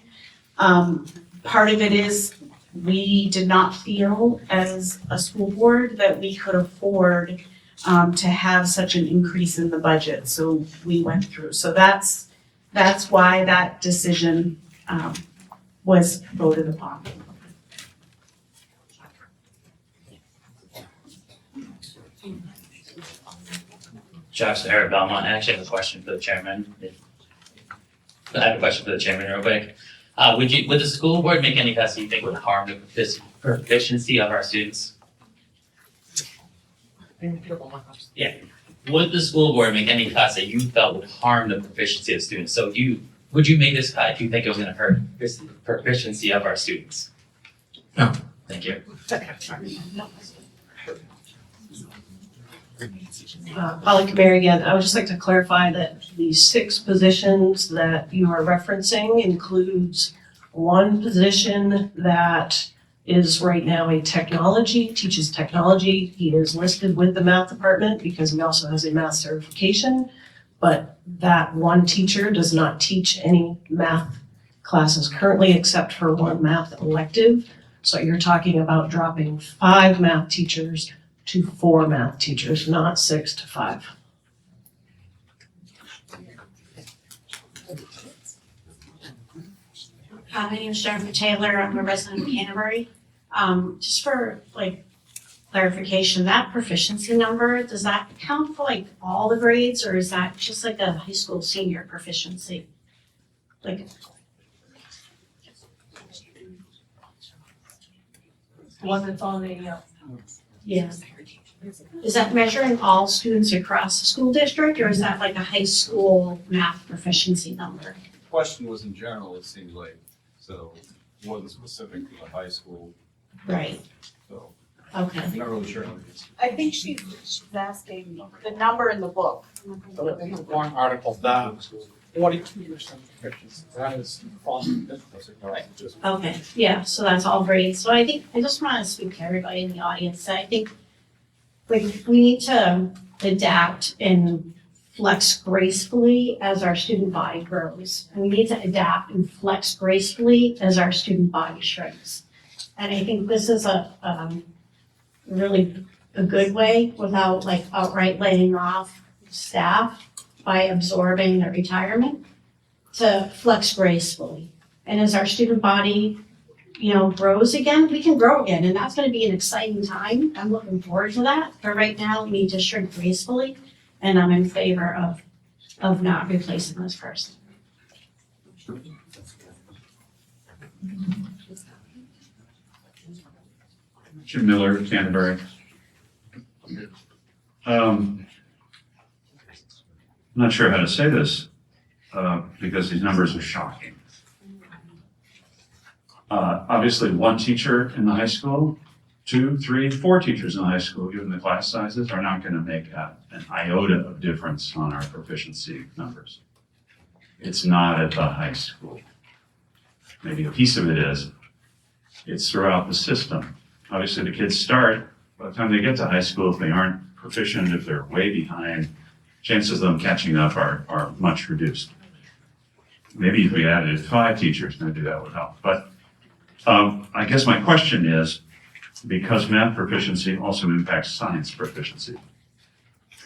part of it is we did not feel as a school board that we could afford to have such an increase in the budget, so we went through. So that's why that decision, was voted upon. Josh Sahara, Belmont. I actually have a question for the chairman. I have a question for the chairman real quick. Would the school board make any cuts you think would harm the proficiency of our students? Yeah. Would the school board make any cuts that you felt would harm the proficiency of students? So would you make this cut if you think it was gonna hurt the proficiency of our students? No. Thank you. Polly Kamari again. I would just like to clarify that the 6 positions that you are referencing includes one position that is right now teaches technology. He is listed with the math department because he also has a math certification. But that one teacher does not teach any math classes currently except for one math elective. So you're talking about dropping 5 math teachers to 4 math teachers, not 6 to 5. My name is Jennifer Taylor. I'm a resident of Canterbury. Just for clarification, that proficiency number, does that count for all the grades, or is that just like a high school senior proficiency? One that's on the, Yeah. Is that measuring all students across the school district, or is that like a high school math proficiency number? Question was in general, it seems like, so wasn't specific to the high school. Right. So, Okay. I'm not really sure. I think she's asking the number in the book. So in the warrant article, that 42% proficiency, that is falling difficulty, right? Okay, yeah, so that's all great. So I think, I just want to speak to everybody in the audience. I think we need to adapt and flex gracefully as our student body grows. And we need to adapt and flex gracefully as our student body shrinks. And I think this is really a good way without outright laying off staff by absorbing the retirement to flex gracefully. And as our student body, grows again, we can grow again, and that's gonna be an exciting time. I'm looking forward to that, but right now we need to shrink gracefully, and I'm in favor of not replacing this person. Jim Miller, Canterbury. I'm not sure how to say this, because these numbers are shocking. Obviously, 1 teacher in the high school, 2, 3, 4 teachers in the high school, given the class sizes, are not gonna make an iota of difference on our proficiency numbers. It's not at the high school. Maybe a piece of it is. It's throughout the system. Obviously, the kids start, by the time they get to high school, if they aren't proficient, if they're way behind, chances of them catching up are much reduced. Maybe if we added 5 teachers, maybe that would help. But I guess my question is, because math proficiency also impacts science proficiency,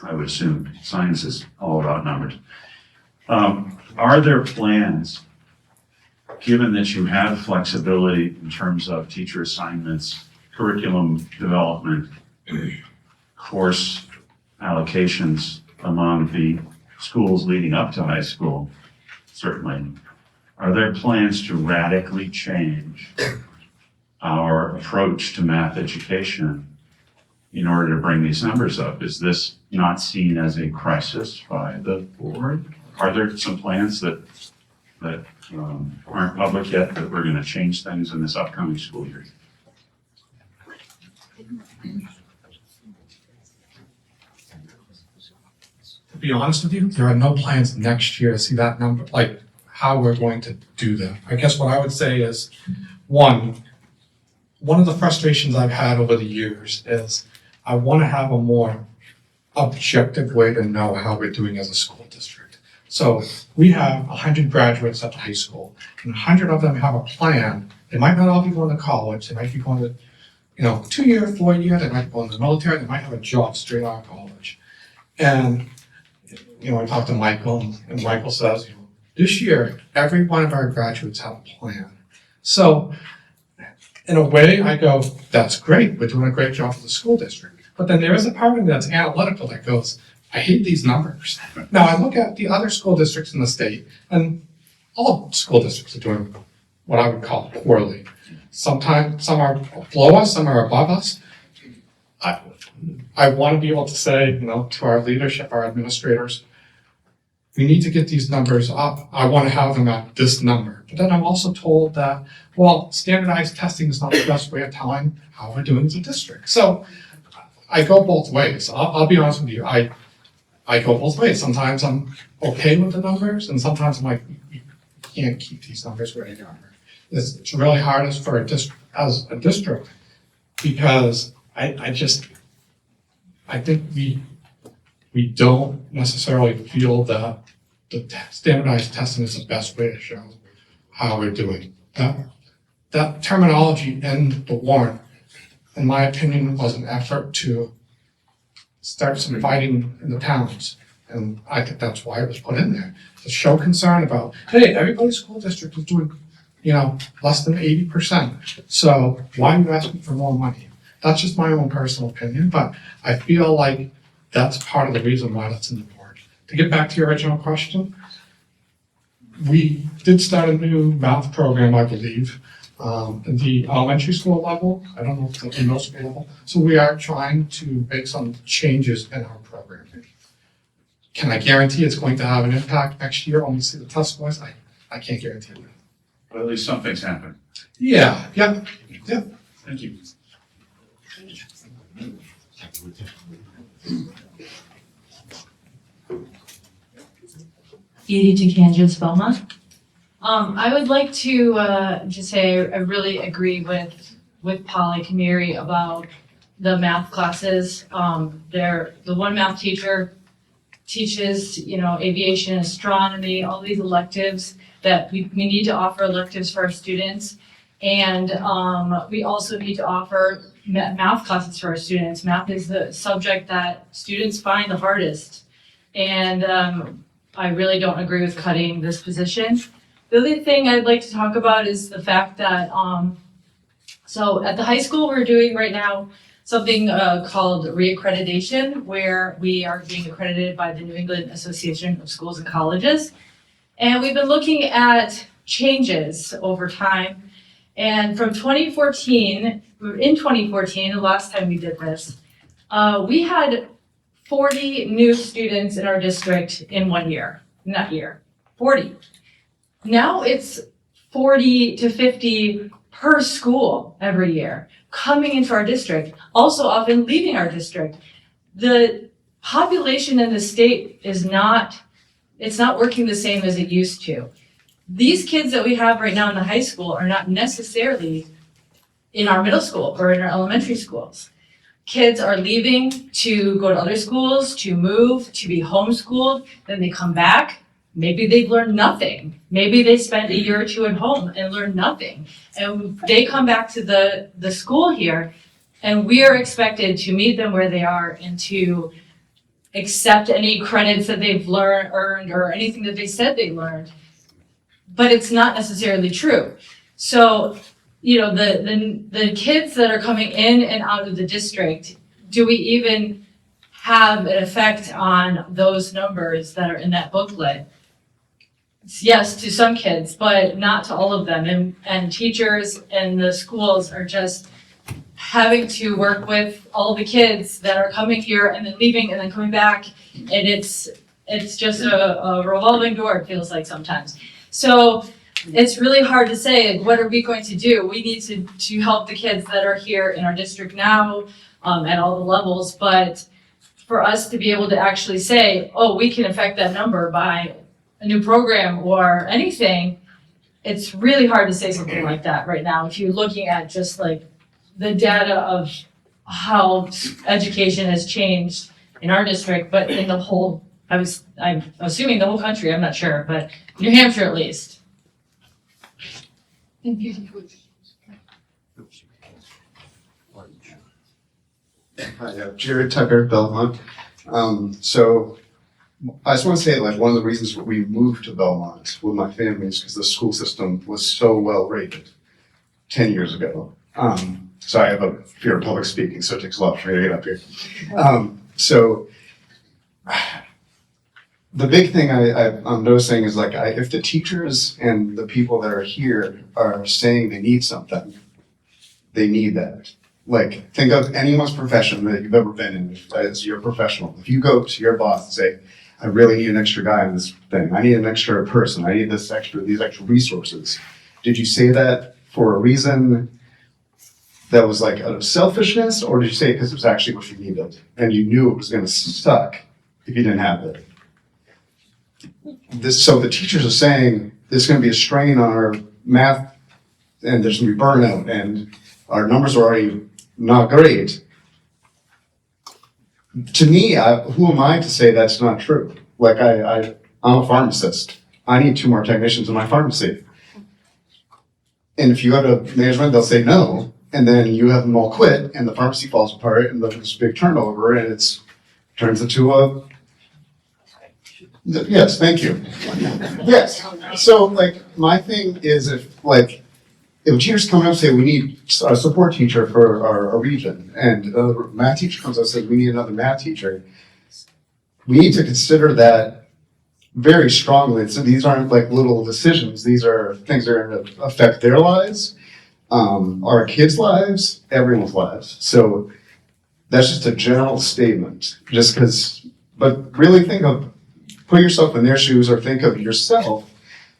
I would assume science is all about numbers. Are there plans, given that you have flexibility in terms of teacher assignments, curriculum development, course allocations among the schools leading up to high school, certainly, are there plans to radically change our approach to math education in order to bring these numbers up? Is this not seen as a crisis by the board? Are there some plans that aren't public yet that we're going to change things in this upcoming school year? To be honest with you, there are no plans next year to see that number, how we're going to do that. I guess what I would say is, one of the frustrations I've had over the years is I want to have a more objective way to know how we're doing as a school district. So we have 100 graduates at the high school, and 100 of them have a plan. They might not all be going to college, they might be going to 2-year, 4-year, they might go in the military, they might have a job straight out of college. And, I talked to Michael, and Michael says, this year, every one of our graduates have a plan. So, in a way, I go, that's great, we're doing a great job for the school district. But then there is a part of me that's analytical that goes, I hate these numbers. Now, I look at the other school districts in the state, and all school districts are doing what I would call poorly. Sometimes, some are below us, some are above us. I want to be able to say, to our leadership, our administrators, we need to get these numbers up. I want to have them at this number. But then I'm also told that, standardized testing is not the best way of telling how we're doing as a district. So I go both ways. I'll be honest with you. I go both ways. Sometimes I'm okay with the numbers, and sometimes I'm like, you can't keep these numbers where they are. It's really hard as a district because I think we don't necessarily feel that the standardized testing is the best way to show how we're doing. That terminology in the warrant, in my opinion, was an effort to start some fighting in the towns. And I think that's why it was put in there, to show concern about, hey, everybody's school district is doing, less than 80%. So why are you asking for more money? That's just my own personal opinion, but I feel like that's part of the reason why that's in the board. To get back to your original question, we did start a new math program, I believe, at the elementary school level. I don't know if it's the middle school level. So we are trying to make some changes in our programming. Can I guarantee it's going to have an impact next year when we see the test scores? I can't guarantee that. But at least something's happened. Yeah. Thank you. Edie to Kansas, Belmont. I would like to just say I really agree with Polly Kamiri about the math classes. The one math teacher teaches, aviation, astronomy, all these electives that we need to offer electives for our students. And we also need to offer math classes for our students. Math is the subject that students find the hardest. And I really don't agree with cutting this position. The other thing I'd like to talk about is the fact that, so at the high school, we're doing right now something called reaccreditation, where we are being accredited by the New England Association of Schools and Colleges. And we've been looking at changes over time. And from 2014, the last time we did this, we had 40 new students in our district in 1 year, in that year, 40. Now it's 40 to 50 per school every year coming into our district, also often leaving our district. The population in the state it's not working the same as it used to. These kids that we have right now in the high school are not necessarily in our middle school or in our elementary schools. Kids are leaving to go to other schools, to move, to be homeschooled, then they come back. Maybe they've learned nothing. Maybe they spent a year or two at home and learned nothing. And they come back to the school here, and we are expected to meet them where they are and to accept any credits that they've earned or anything that they said they learned. But it's not necessarily true. So, the kids that are coming in and out of the district, do we even have an effect on those numbers that are in that booklet? Yes, to some kids, but not to all of them. And teachers and the schools are just having to work with all the kids that are coming here and then leaving and then coming back. And it's just a revolving door, it feels like sometimes. So it's really hard to say, what are we going to do? We need to help the kids that are here in our district now at all the levels. But for us to be able to actually say, oh, we can affect that number by a new program or anything, it's really hard to say something like that right now. If you're looking at just like the data of how education has changed in our district, but in the whole, I'm assuming the whole country, I'm not sure, but New Hampshire at least. Thank you. Hi, Jared Tucker, Belmont. So I just want to say, like, one of the reasons we moved to Belmont with my family is because the school system was so well rated 10 years ago. So I have a fear of public speaking, so it takes a lot for me to get up here. So the big thing I'm noticing is, like, if the teachers and the people that are here are saying they need something, they need that. Like, think of anyone's profession that you've ever been in as your professional. If you go to your boss and say, I really need an extra guy on this thing, I need an extra person, I need these extra resources. Did you say that for a reason that was like out of selfishness, or did you say it because it was actually what you needed and you knew it was gonna suck if you didn't have it? So the teachers are saying there's gonna be a strain on our math and there's gonna be burnout and our numbers are already not great. To me, who am I to say that's not true? Like, I'm a pharmacist. I need 2 more technicians in my pharmacy. And if you go to management, they'll say no, and then you have them all quit, and the pharmacy falls apart, and there's a big turnover, and turns into a. Yes, thank you. Yes. So, like, my thing is, if teachers come up and say we need a support teacher for our region, and a math teacher comes up and says we need another math teacher, we need to consider that very strongly. So these aren't like little decisions. These are things that are going to affect their lives, our kids' lives, everyone's lives. So that's just a general statement. But really put yourself in their shoes, or think of yourself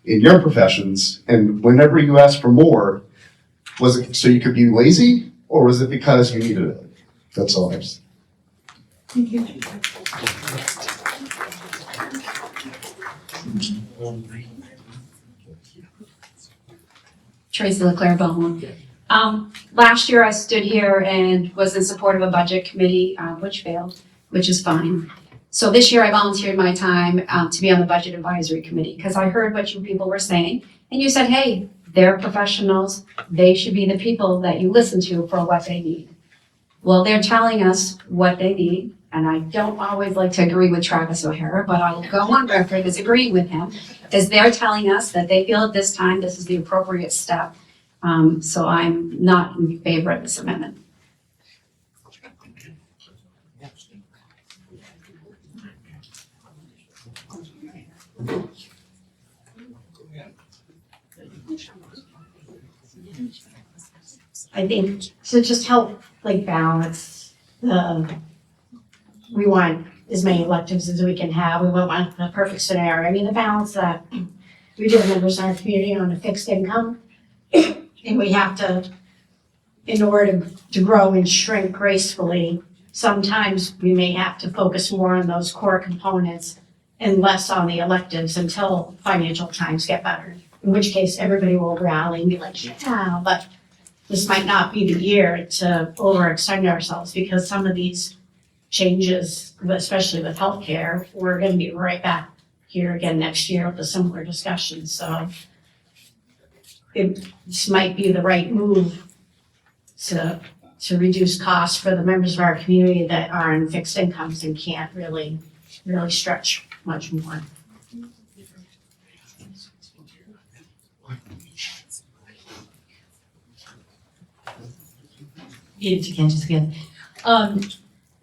in your professions, and whenever you ask for more, was it so you could be lazy, or was it because you needed it? That's all I was. Thank you. Tracy Leclerc, Belmont. Last year I stood here and was in support of a budget committee, which failed, which is fine. So this year I volunteered my time to be on the budget advisory committee because I heard what you people were saying, and you said, hey, they're professionals. They should be the people that you listen to for what they need. Well, they're telling us what they need, and I don't always like to agree with Travis O'Hara, but I will go on record as agreeing with him, as they're telling us that they feel at this time this is the appropriate step. So I'm not in favor of this amendment. I think to just help like balance we want as many electives as we can have. We won't want the perfect scenario. I mean, the balance that we do have members in our community on a fixed income, and we have to, in order to grow and shrink gracefully, sometimes we may have to focus more on those core components and less on the electives until financial times get better. In which case, everybody will rally and be like, yeah, but this might not be the year to overextend ourselves, because some of these changes, especially with healthcare, we're gonna be right back here again next year with a similar discussion. So this might be the right move to reduce costs for the members of our community that are on fixed incomes and can't really stretch much more.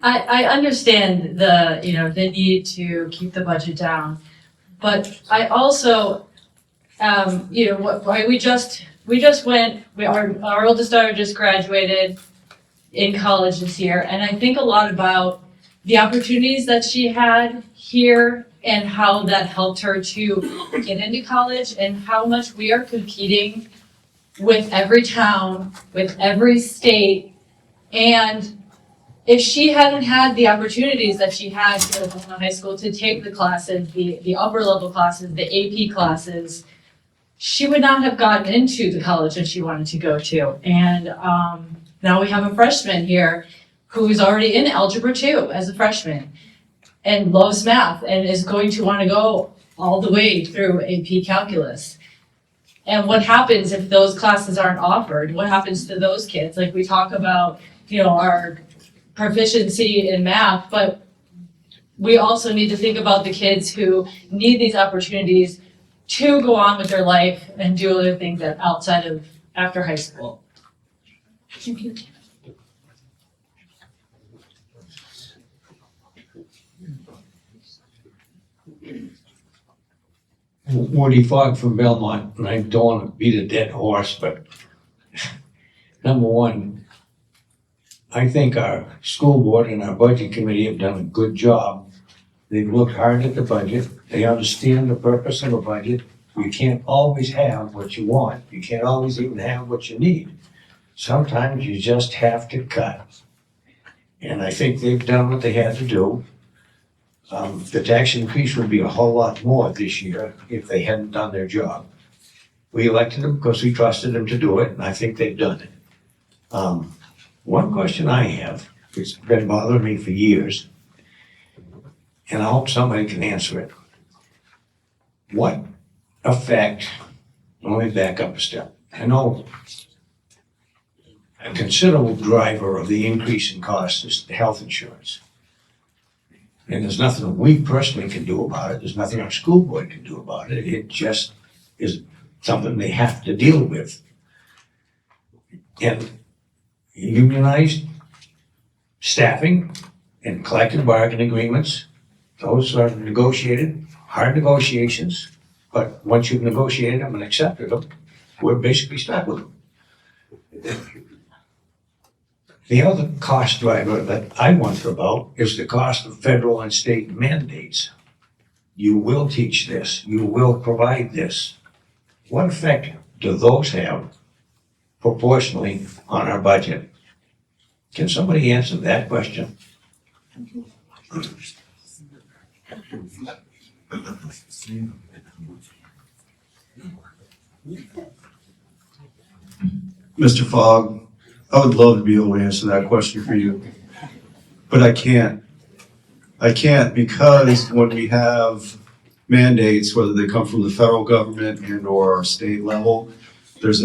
I understand the need to keep the budget down, but I also, we just went, our oldest daughter just graduated in college this year, and I think a lot about the opportunities that she had here and how that helped her to get into college, and how much we are competing with every town, with every state. And if she hadn't had the opportunities that she had here at Belmont High School to take the classes, the upper level classes, the AP classes, she would not have gotten into the college that she wanted to go to. And now we have a freshman here who's already in Algebra 2 as a freshman and loves math and is going to want to go all the way through AP Calculus. And what happens if those classes aren't offered? What happens to those kids? Like, we talk about, our proficiency in math, but we also need to think about the kids who need these opportunities to go on with their life and do other things outside of after high school. Woody Fogg from Belmont, and I don't want to beat a dead horse, but number one, I think our school board and our budget committee have done a good job. They've looked hard at the budget. They understand the purpose of a budget. You can't always have what you want. You can't always even have what you need. Sometimes you just have to cut. And I think they've done what they had to do. The tax increase would be a whole lot more this year if they hadn't done their job. We elected them because we trusted them to do it, and I think they've done it. One question I have, it's been bothering me for years, and I hope somebody can answer it. What effect, let me back up a step. I know a considerable driver of the increase in cost is the health insurance. And there's nothing we personally can do about it. There's nothing our school board can do about it. It just is something they have to deal with. And unionized staffing and collective bargaining agreements, those are negotiated, hard negotiations. But once you've negotiated them and accepted them, we're basically stuck with them. The other cost driver that I wonder about is the cost of federal and state mandates. You will teach this, you will provide this. What effect do those have proportionally on our budget? Can somebody answer that question? Mr. Fogg, I would love to be able to answer that question for you, but I can't. I can't because when we have mandates, whether they come from the federal government and or our state level, there's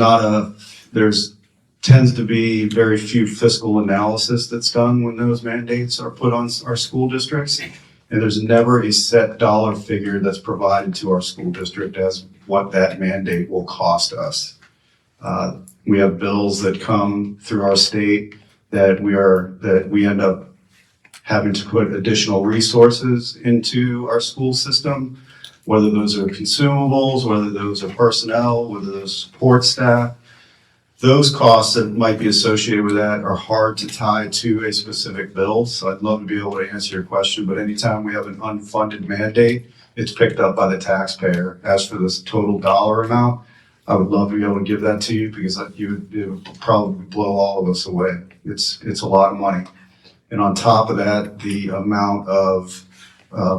tends to be very few fiscal analysis that's done when those mandates are put on our school districts. And there's never a set dollar figure that's provided to our school district as what that mandate will cost us. We have bills that come through our state that we end up having to put additional resources into our school system, whether those are consumables, whether those are personnel, whether those support staff. Those costs that might be associated with that are hard to tie to a specific bill. So I'd love to be able to answer your question, but anytime we have an unfunded mandate, it's picked up by the taxpayer. As for this total dollar amount, I would love to be able to give that to you because it would probably blow all of us away. It's a lot of money. And on top of that, the amount of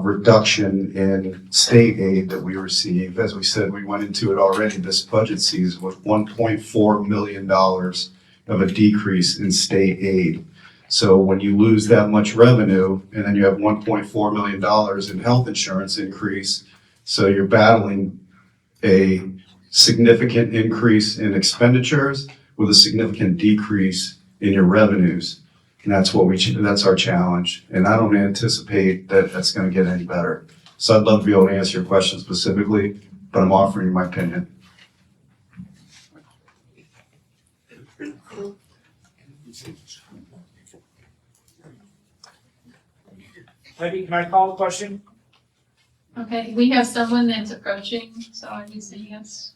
reduction in state aid that we receive, as we said, we went into it already this budget season with $1.4 million of a decrease in state aid. So when you lose that much revenue and then you have $1.4 million in health insurance increase, so you're battling a significant increase in expenditures with a significant decrease in your revenues. And that's our challenge. And I don't anticipate that that's going to get any better. So I'd love to be able to answer your question specifically, but I'm offering you my opinion. Maybe, can I call the question? Okay, we have someone that's approaching, so I would say yes.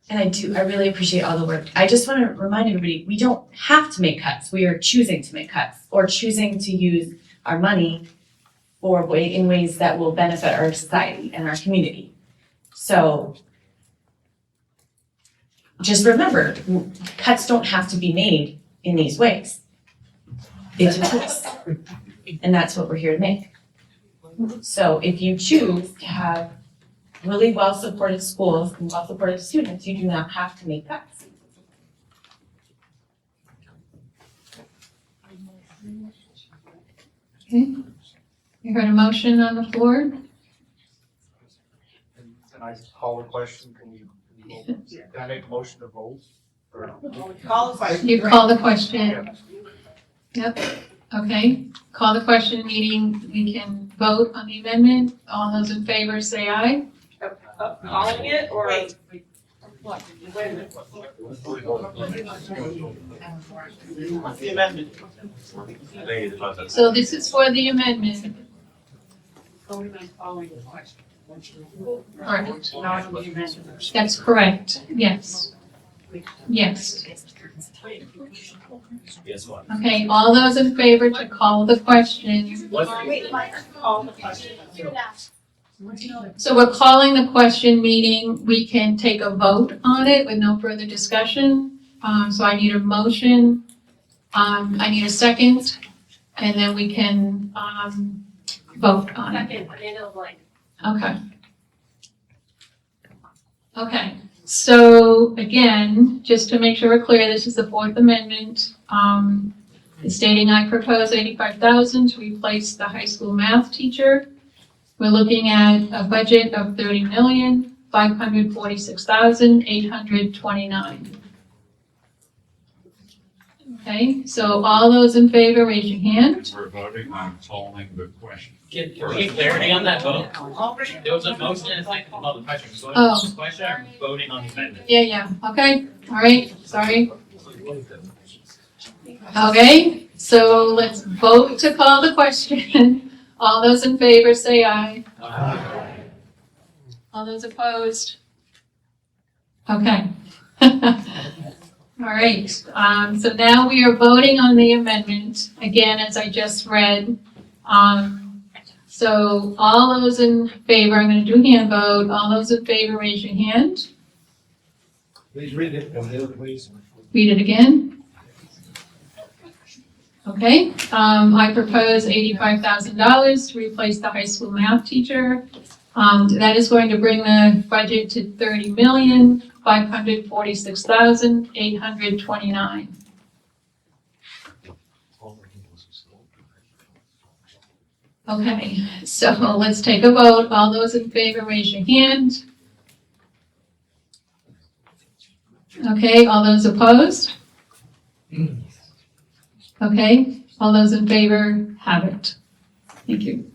And I really appreciate all the work. I just want to remind everybody, we don't have to make cuts. We are choosing to make cuts or choosing to use our money in ways that will benefit our society and our community. So just remember, cuts don't have to be made in these ways. It's a choice. And that's what we're here to make. So if you choose to have really well-supported schools and well-supported students, you do not have to make cuts. Okay, you heard a motion on the floor? Can I call the question? Can I make a motion to vote? Call the question. You call the question. Yep, okay. Call the question meeting. We can vote on the amendment. All those in favor say aye. Calling it or? Wait. What? Wait a minute. The amendment. So this is for the amendment. Correct. That's correct, yes. Yes. Okay, all those in favor to call the question. Call the question. So we're calling the question, meaning we can take a vote on it with no further discussion. So I need a motion. I need a second, and then we can, vote on it. Second, Amanda LeBlanc. Okay. Okay, so again, just to make sure we're clear, this is the Fourth Amendment. It's stating I propose $85,000 to replace the high school math teacher. We're looking at a budget of $30,546,829. Okay, so all those in favor, raise your hand. We're voting on calling the question. Can we get clarity on that vote? There was a motion and a second to call the question. So Oh. the question, or voting on the amendment? Yeah, okay, all right, sorry. Okay, so let's vote to call the question. All those in favor say aye. Aye. All those opposed? Okay. All right, so now we are voting on the amendment, again, as I just read. So all those in favor, I'm gonna do hand vote, all those in favor, raise your hand. Please read it, please. Read it again. Okay, I propose $85,000 to replace the high school math teacher. That is going to bring the budget to $30,546,829. Okay, so let's take a vote. All those in favor, raise your hand. Okay, all those opposed? Okay, all those in favor have it. Thank you.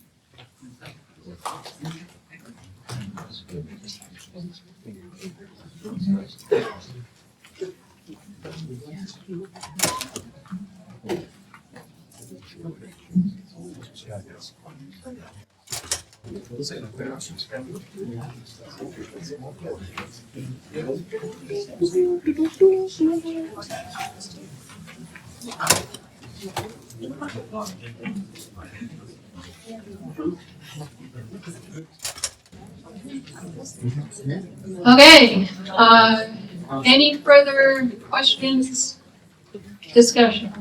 Okay, any further questions, discussion?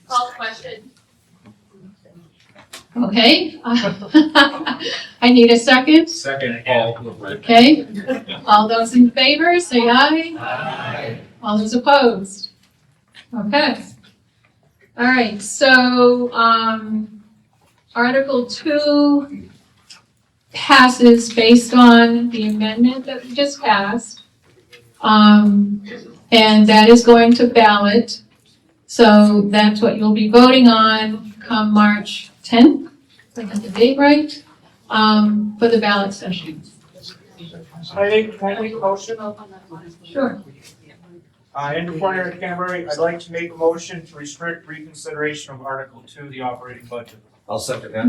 Call the question. Okay. I need a second. Second, Paul. Okay, all those in favor, say aye. Aye. All those opposed? Okay. All right, so, Article 2 passes based on the amendment that we just passed. And that is going to ballot. So that's what you'll be voting on come March 10th, if I got the date right, for the ballot session. Can I make a motion? Sure. In the point of Canterbury, I'd like to make a motion to restrict reconsideration of Article 2, the operating budget. I'll second that.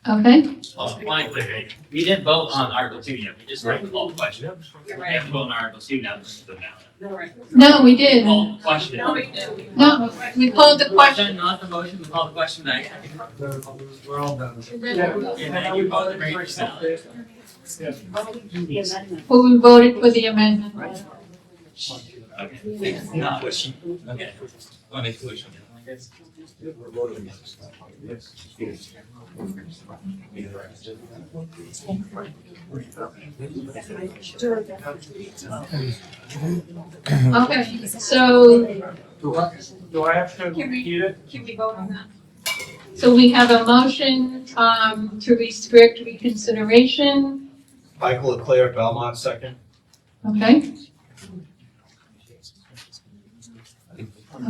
Okay. Also, fine, clear. We didn't vote on Article 2 yet. We just read the call the question. We have to vote on Article 2 now. This is the ballot. No, we did. Call the question. No, we called the question. Not the motion, we called the question. We're all done. And then you voted to break this down. Well, we voted for the amendment, right? Okay. Not what she, okay. I'll make the motion. Okay, so, Do I have to repeat it? Can we vote on that? so we have a motion, to restrict reconsideration, Michael Leclerc, Belmont, second. okay?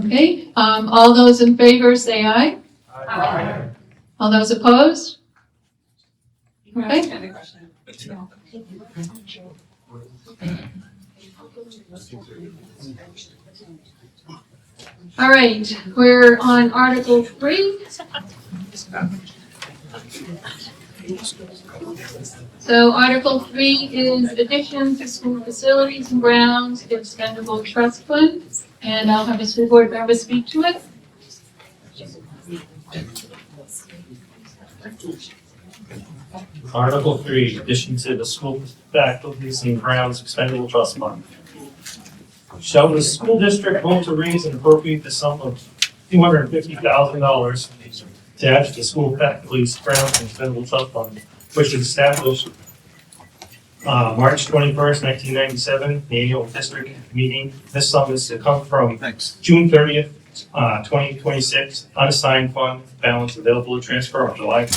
Okay, all those in favor say aye. Aye. All those opposed? Okay. All right, we're on Article 3. So Article 3 is addition to school facilities and grounds expendable trust fund, and I'll have a school board member speak to it. Article 3, addition to the school faculties and grounds expendable trust fund. Shall the school district vote to raise and appropriate the sum of $250,000 to add to the school faculties grounds and expendable trust fund, which was established March 21st, 1997, the annual district meeting. This sum is to come from June 30th, 2026, unassigned fund balance available to transfer on July.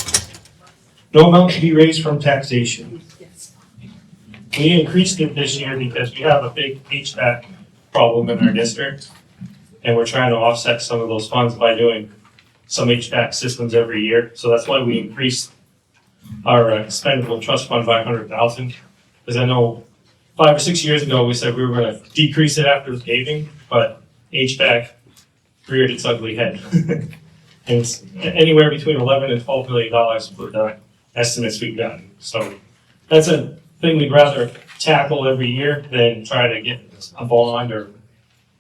No amount to be raised from taxation. We increased it this year because we have a big HVAC problem in our district, and we're trying to offset some of those funds by doing some HVAC systems every year. So that's why we increased our expendable trust fund by $100,000. Because I know 5 or 6 years ago, we said we were going to decrease it after the paving, but HVAC reared its ugly head. And it's anywhere between $11 and $12 million with the estimates we've gotten. So that's a thing we'd rather tackle every year than try to get a bond or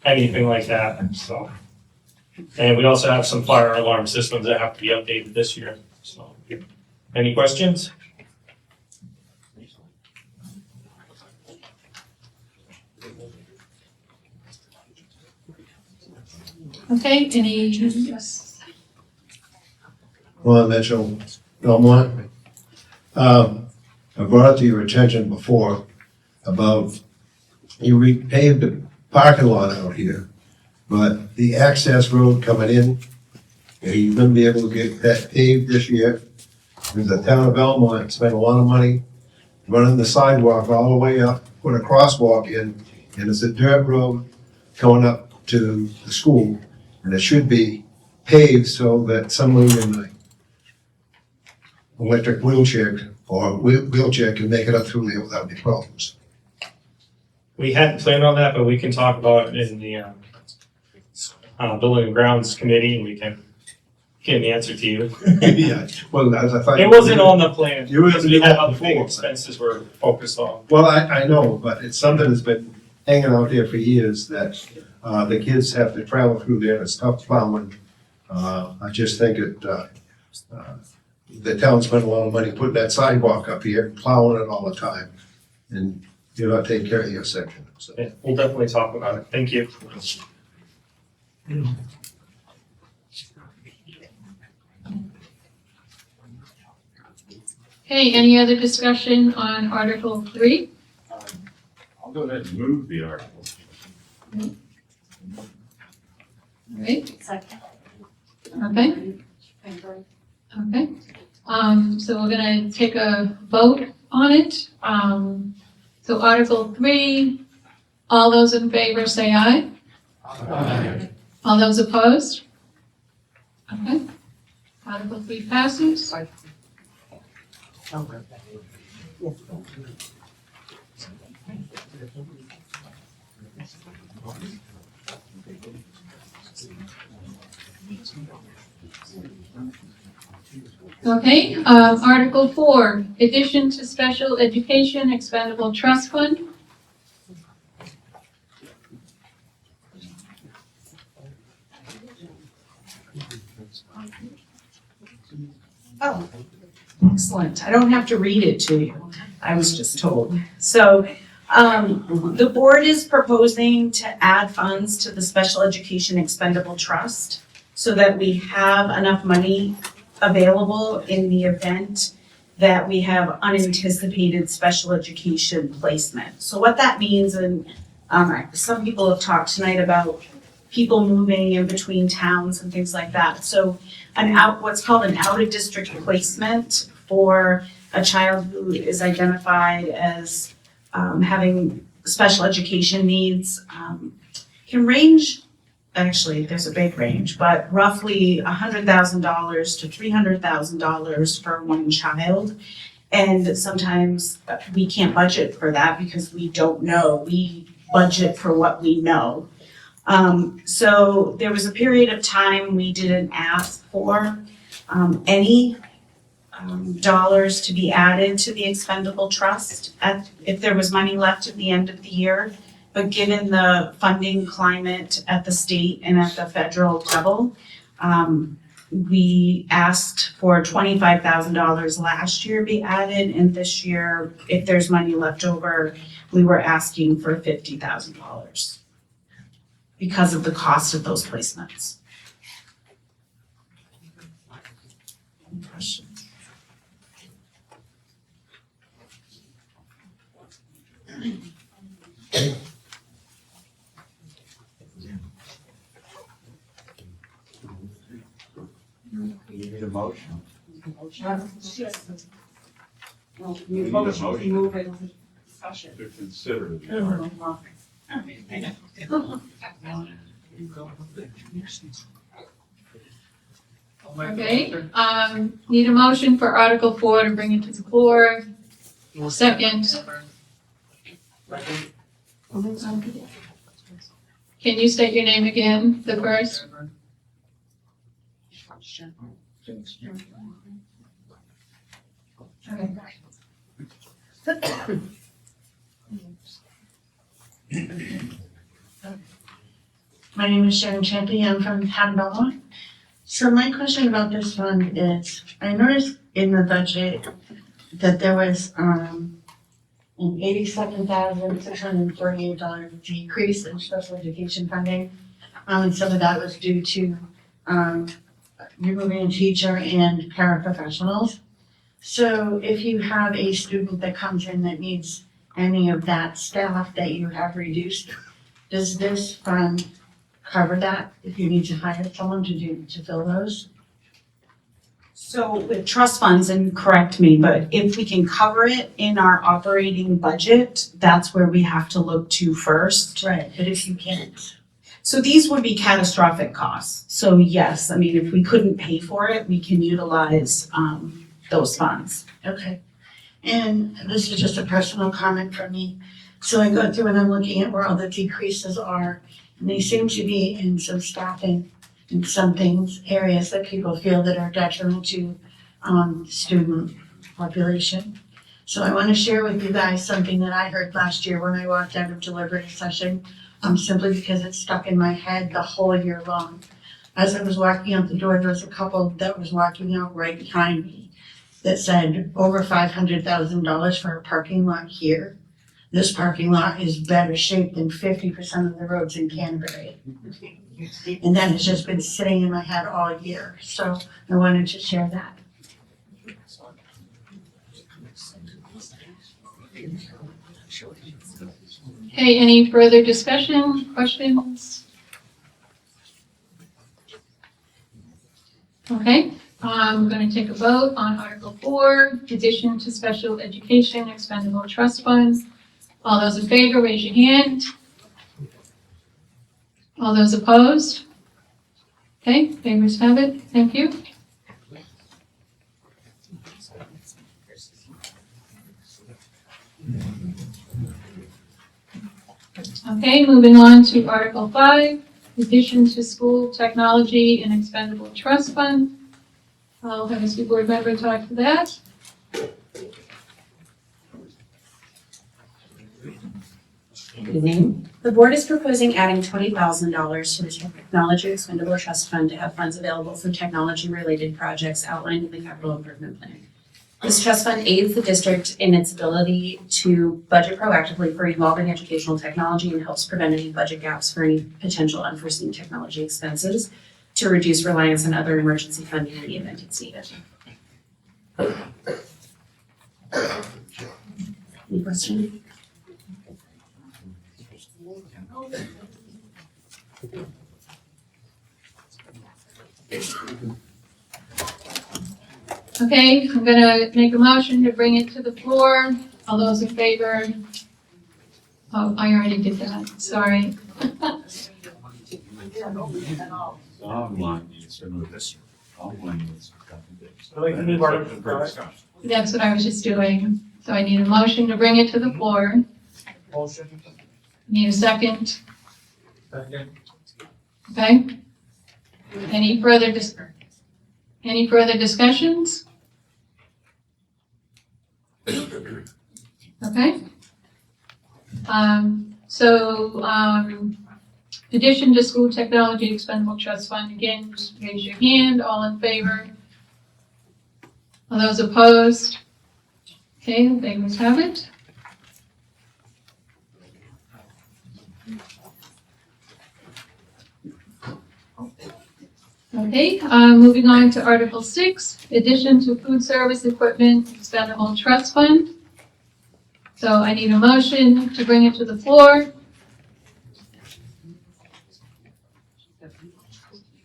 anything like that. So, and we also have some fire alarm systems that have to be updated this year. So, any questions? Okay, any, yes. Ron Mitchell, Belmont. I brought it to your attention before about you repaved the parking lot out here, but the access road coming in, you're gonna be able to get that paved this year. Because the town of Belmont spent a lot of money running the sidewalk all the way up, put a crosswalk in, and it's a dirt road going up to the school, and it should be paved so that somebody in the electric wheelchair or wheelchair can make it up through there without any problems. We hadn't planned on that, but we can talk about it in the Building and Grounds Committee, and we can get an answer to you. Yeah, well, as I thought. It wasn't on the plan. You were because we had other before. big expenses we're focused on. Well, I know, but it's something that's been hanging out there for years that the kids have to travel through there and it's tough plowing. I just think the town spent a lot of money putting that sidewalk up here, plowing it all the time, and you're not taking care of your section. So. Yeah, we'll definitely talk about it. Thank you. Okay, any other discussion on Article 3? I'll go ahead and move the article. All right. Okay. Okay. So we're gonna take a vote on it. So Article 3, all those in favor say aye. Aye. All those opposed? Okay. Article 3 passes. Okay, Article 4, addition to special education expendable trust fund. Oh, excellent. I don't have to read it to you. I was just told. So, the board is proposing to add funds to the Special Education Expendable Trust so that we have enough money available in the event that we have unanticipated special education placement. So what that means, and some people have talked tonight about people moving in between towns and things like that. So what's called an out-of-district placement for a child who is identified as having special education needs can range actually, there's a big range, but roughly $100,000 to $300,000 for one child. And sometimes we can't budget for that because we don't know. We budget for what we know. So there was a period of time we didn't ask for any dollars to be added to the expendable trust if there was money left at the end of the year. But given the funding climate at the state and at the federal level, we asked for $25,000 last year be added, and this year, if there's money left over, we were asking for $50,000 because of the cost of those placements. Any questions? You need a motion. You need a motion move it to discussion. To consider the Okay, need a motion for Article 4 to bring it to the floor. Second. Can you state your name again, the first? Okay. My name is Sharon Champion, I'm from Hadbella. So my question about this fund is, I noticed in the budget that there was an $87,648 decrease in special education funding. And some of that was due to removing a teacher and paraprofessionals. So if you have a student that comes in that needs any of that staff that you have reduced, does this fund cover that if you need to hire someone to fill those? So with trust funds, and correct me, but if we can cover it in our operating budget, that's where we have to look to first. Right, but if you can't. So these would be catastrophic costs. So yes, I mean, if we couldn't pay for it, we can utilize those funds. Okay. And this is just a personal comment from me. So I go through and I'm looking at where all the decreases are, and they seem to be in some staffing in some things, areas that people feel that are detrimental to student population. So I want to share with you guys something that I heard last year when I walked out of deliberative session, simply because it stuck in my head the whole year long. As I was walking out the door, there was a couple that was walking out right behind me that said over $500,000 for a parking lot here. This parking lot is better shaped than 50% of the roads in Canterbury. And that has just been sitting in my head all year, so I wanted to share that. Okay, any further discussion, questions? Okay, I'm gonna take a vote on Article 4, addition to special education expendable trust funds. All those in favor, raise your hand. All those opposed? Okay, favors have it, thank you. Okay, moving on to Article 5, addition to school technology and expendable trust fund. I'll have a school board member talk to that. Good evening. The board is proposing adding $20,000 to the Technology Expendable Trust Fund to have funds available for technology-related projects outlined in the capital improvement plan. This trust fund aids the district in its ability to budget proactively for evolving educational technology and helps prevent any budget gaps for any potential unforeseen technology expenses to reduce reliance on other emergency funding in the event it's needed. Any questions? Okay, I'm gonna make a motion to bring it to the floor. All those in favor? Oh, I already did that, sorry. Online, it's been with this. Online, it's. I'd like to move Article 5. That's what I was just doing. So I need a motion to bring it to the floor. Motion. Need a second, Second. okay? Any further discussions? Okay. Addition to school technology expendable trust fund, again, just raise your hand, all in favor? All those opposed? Okay, the ayes have it. Okay, moving on to Article 6, addition to food service equipment expendable trust fund. So I need a motion to bring it to the floor.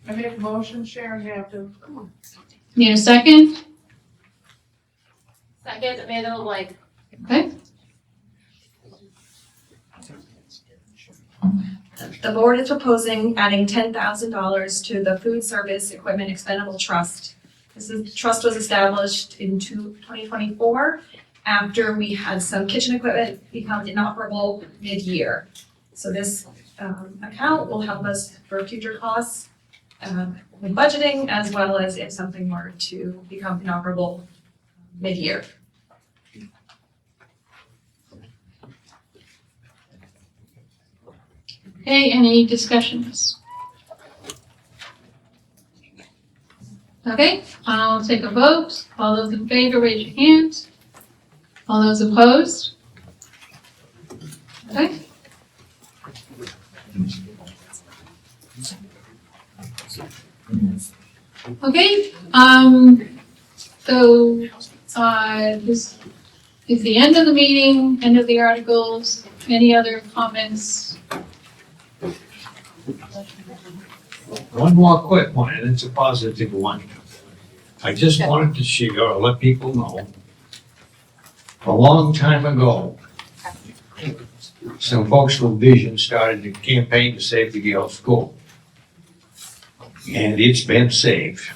I make a motion, Sharon, you have to, come on. Need a second? Second, Amanda LeBlanc. Okay. The board is proposing adding $10,000 to the food service equipment expendable trust. Trust was established in 2024 after we had some kitchen equipment become inoperable mid-year. So this account will help us for future costs with budgeting, as well as if something were to become inoperable mid-year. Okay, any discussions? Okay, I'll take a vote. All those in favor, raise your hand. All those opposed? Okay. Okay, this is the end of the meeting, end of the articles. Any other comments? One more quick one, and it's a positive one. I just wanted to share or let people know, a long time ago, some folks with vision started a campaign to save the Gale School. And it's been saved.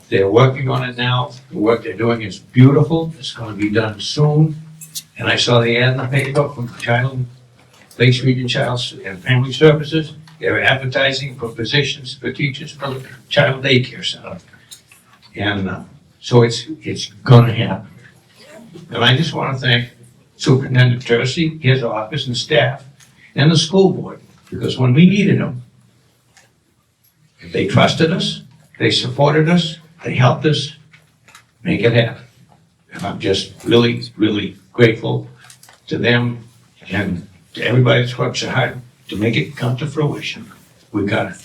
They're working on it now. The work they're doing is beautiful. It's gonna be done soon. And I saw the ad in the paper from Lakes Region Child and Family Services. They're advertising for positions for teachers for the child daycare center. And so it's gonna happen. And I just wanna thank Superintendent Tercey, his office and staff, and the school board, because when we needed them, they trusted us, they supported us, they helped us make it happen. And I'm just really, really grateful to them and to everybody that's worked so hard to make it come to fruition. We got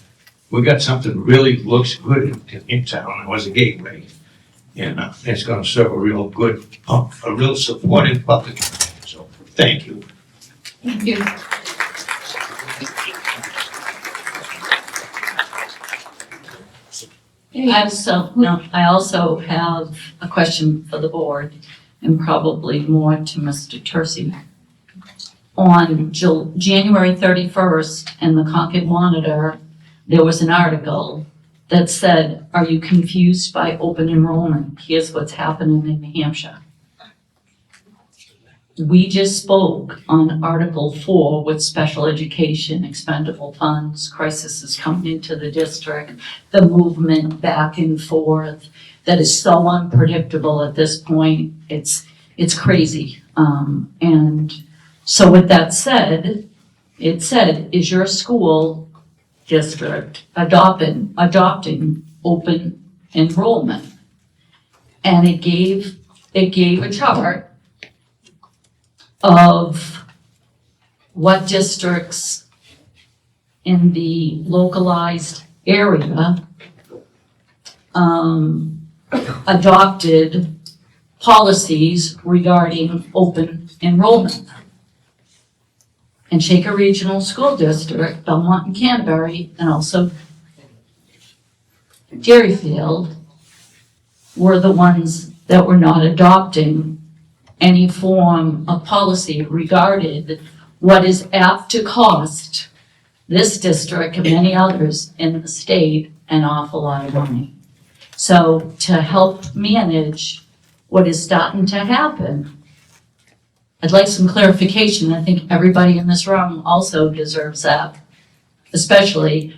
something really looks good in town. It was a gateway. And it's gonna serve a real good, a real supportive public. So, thank you. Thank you. I also have a question for the board, and probably more to Mr. Tercey. On January 31st in the Concord Monitor, there was an article that said, "Are you confused by open enrollment? Here's what's happening in New Hampshire." We just spoke on Article 4 with special education, expendable funds, crisis is coming into the district, the movement back and forth that is so unpredictable at this point. It's crazy. And so with that said, it said, is your school district adopting open enrollment? And it gave a chart of what districts in the localized area adopted policies regarding open enrollment. And Shaker Regional School District, Belmont and Canterbury, and also Deerfield were the ones that were not adopting any form of policy regarding what is apt to cost this district and many others in the state an awful lot of money. So to help manage what is starting to happen, I'd like some clarification. I think everybody in this room also deserves that, especially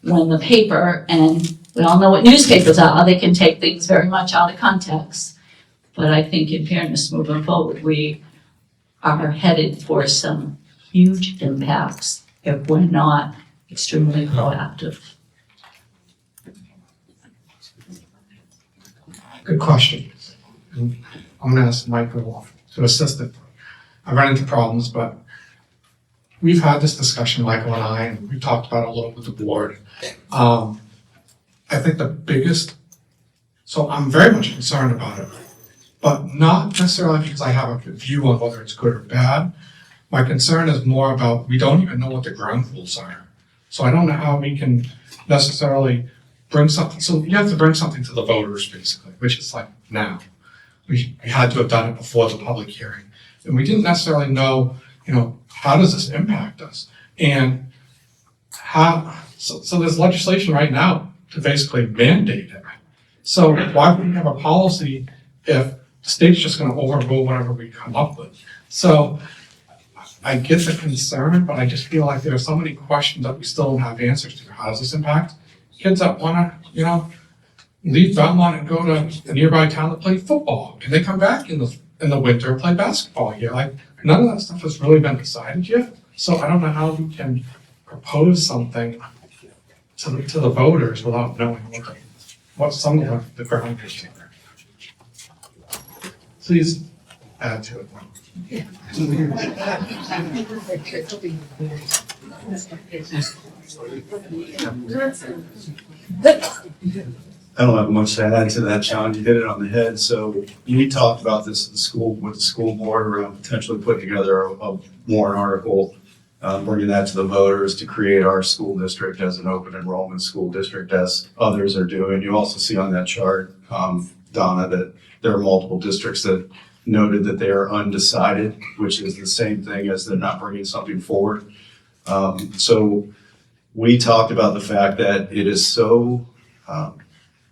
when the paper, and we all know what newspapers are, they can take things very much out of context. But I think in fairness, moving forward, we are headed for some huge impacts if we're not extremely proactive. Good question. I'm gonna ask Michael to assist it. I run into problems, but we've had this discussion, Michael and I, and we talked about it a little with the board. I think the biggest, so I'm very much concerned about it, but not necessarily because I have a view on whether it's good or bad. My concern is more about, we don't even know what the ground rules are. So I don't know how we can necessarily bring something, so you have to bring something to the voters basically, which is like now. We had to have done it before the public hearing. And we didn't necessarily know, how does this impact us? And so there's legislation right now to basically mandate it. So why would we have a policy if the state's just gonna overrule whatever we come up with? So I get the concern, but I just feel like there are so many questions that we still don't have answers to. How does this impact kids that wanna, leave Belmont and go to a nearby town to play football? Can they come back in the winter and play basketball here? Like, none of that stuff has really been decided yet. So I don't know how we can propose something to the voters without knowing what some of the ground rules are. Please add to it. I don't have much to add to that, John. You hit it on the head. So we talked about this at the school, with the school board, around potentially putting together a warrant article, bringing that to the voters to create our school district as an open enrollment school district, as others are doing. You also see on that chart, Donna, that there are multiple districts that noted that they are undecided, which is the same thing as they're not bringing something forward. So we talked about the fact that it is so,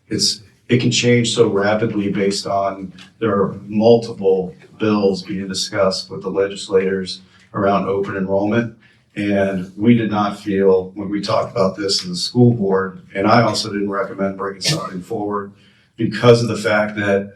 it can change so rapidly based on, there are multiple bills being discussed with the legislators around open enrollment. And we did not feel, when we talked about this as a school board, and I also didn't recommend bringing something forward because of the fact that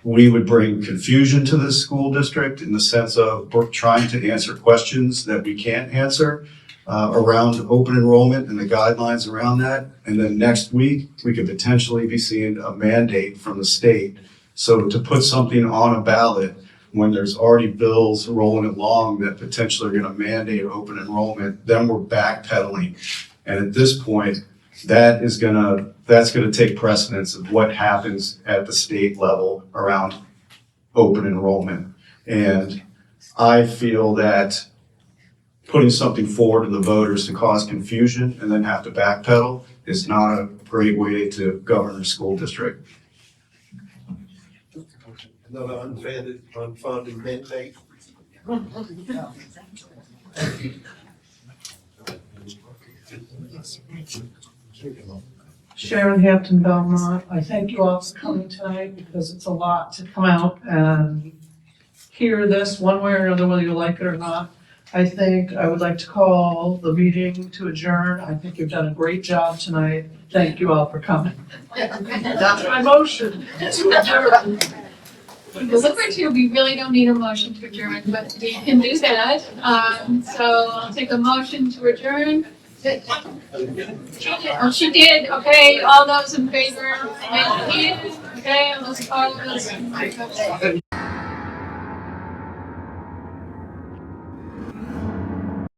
we would bring confusion to this school district in the sense of we're trying to answer questions that we can't answer around open enrollment and the guidelines around that. And then next week, we could potentially be seeing a mandate from the state. So to put something on a ballot when there's already bills rolling along that potentially are gonna mandate open enrollment, then we're backpedaling. And at this point, that's gonna take precedence of what happens at the state level around open enrollment. And I feel that putting something forward to the voters to cause confusion and then have to backpedal is not a great way to govern a school district. Another unfunded mandate. Sharon Hampton, Belmont. I thank you all for coming tonight because it's a lot to come out and hear this one way or another, whether you like it or not. I think I would like to call the meeting to adjourn. I think you've done a great job tonight. Thank you all for coming. That's my motion to adjourn. Deliberate here, we really don't need a motion to adjourn, but we can do that. So I'll take a motion to adjourn. Oh, she did. Okay, all those in favor? Okay, all those opposed?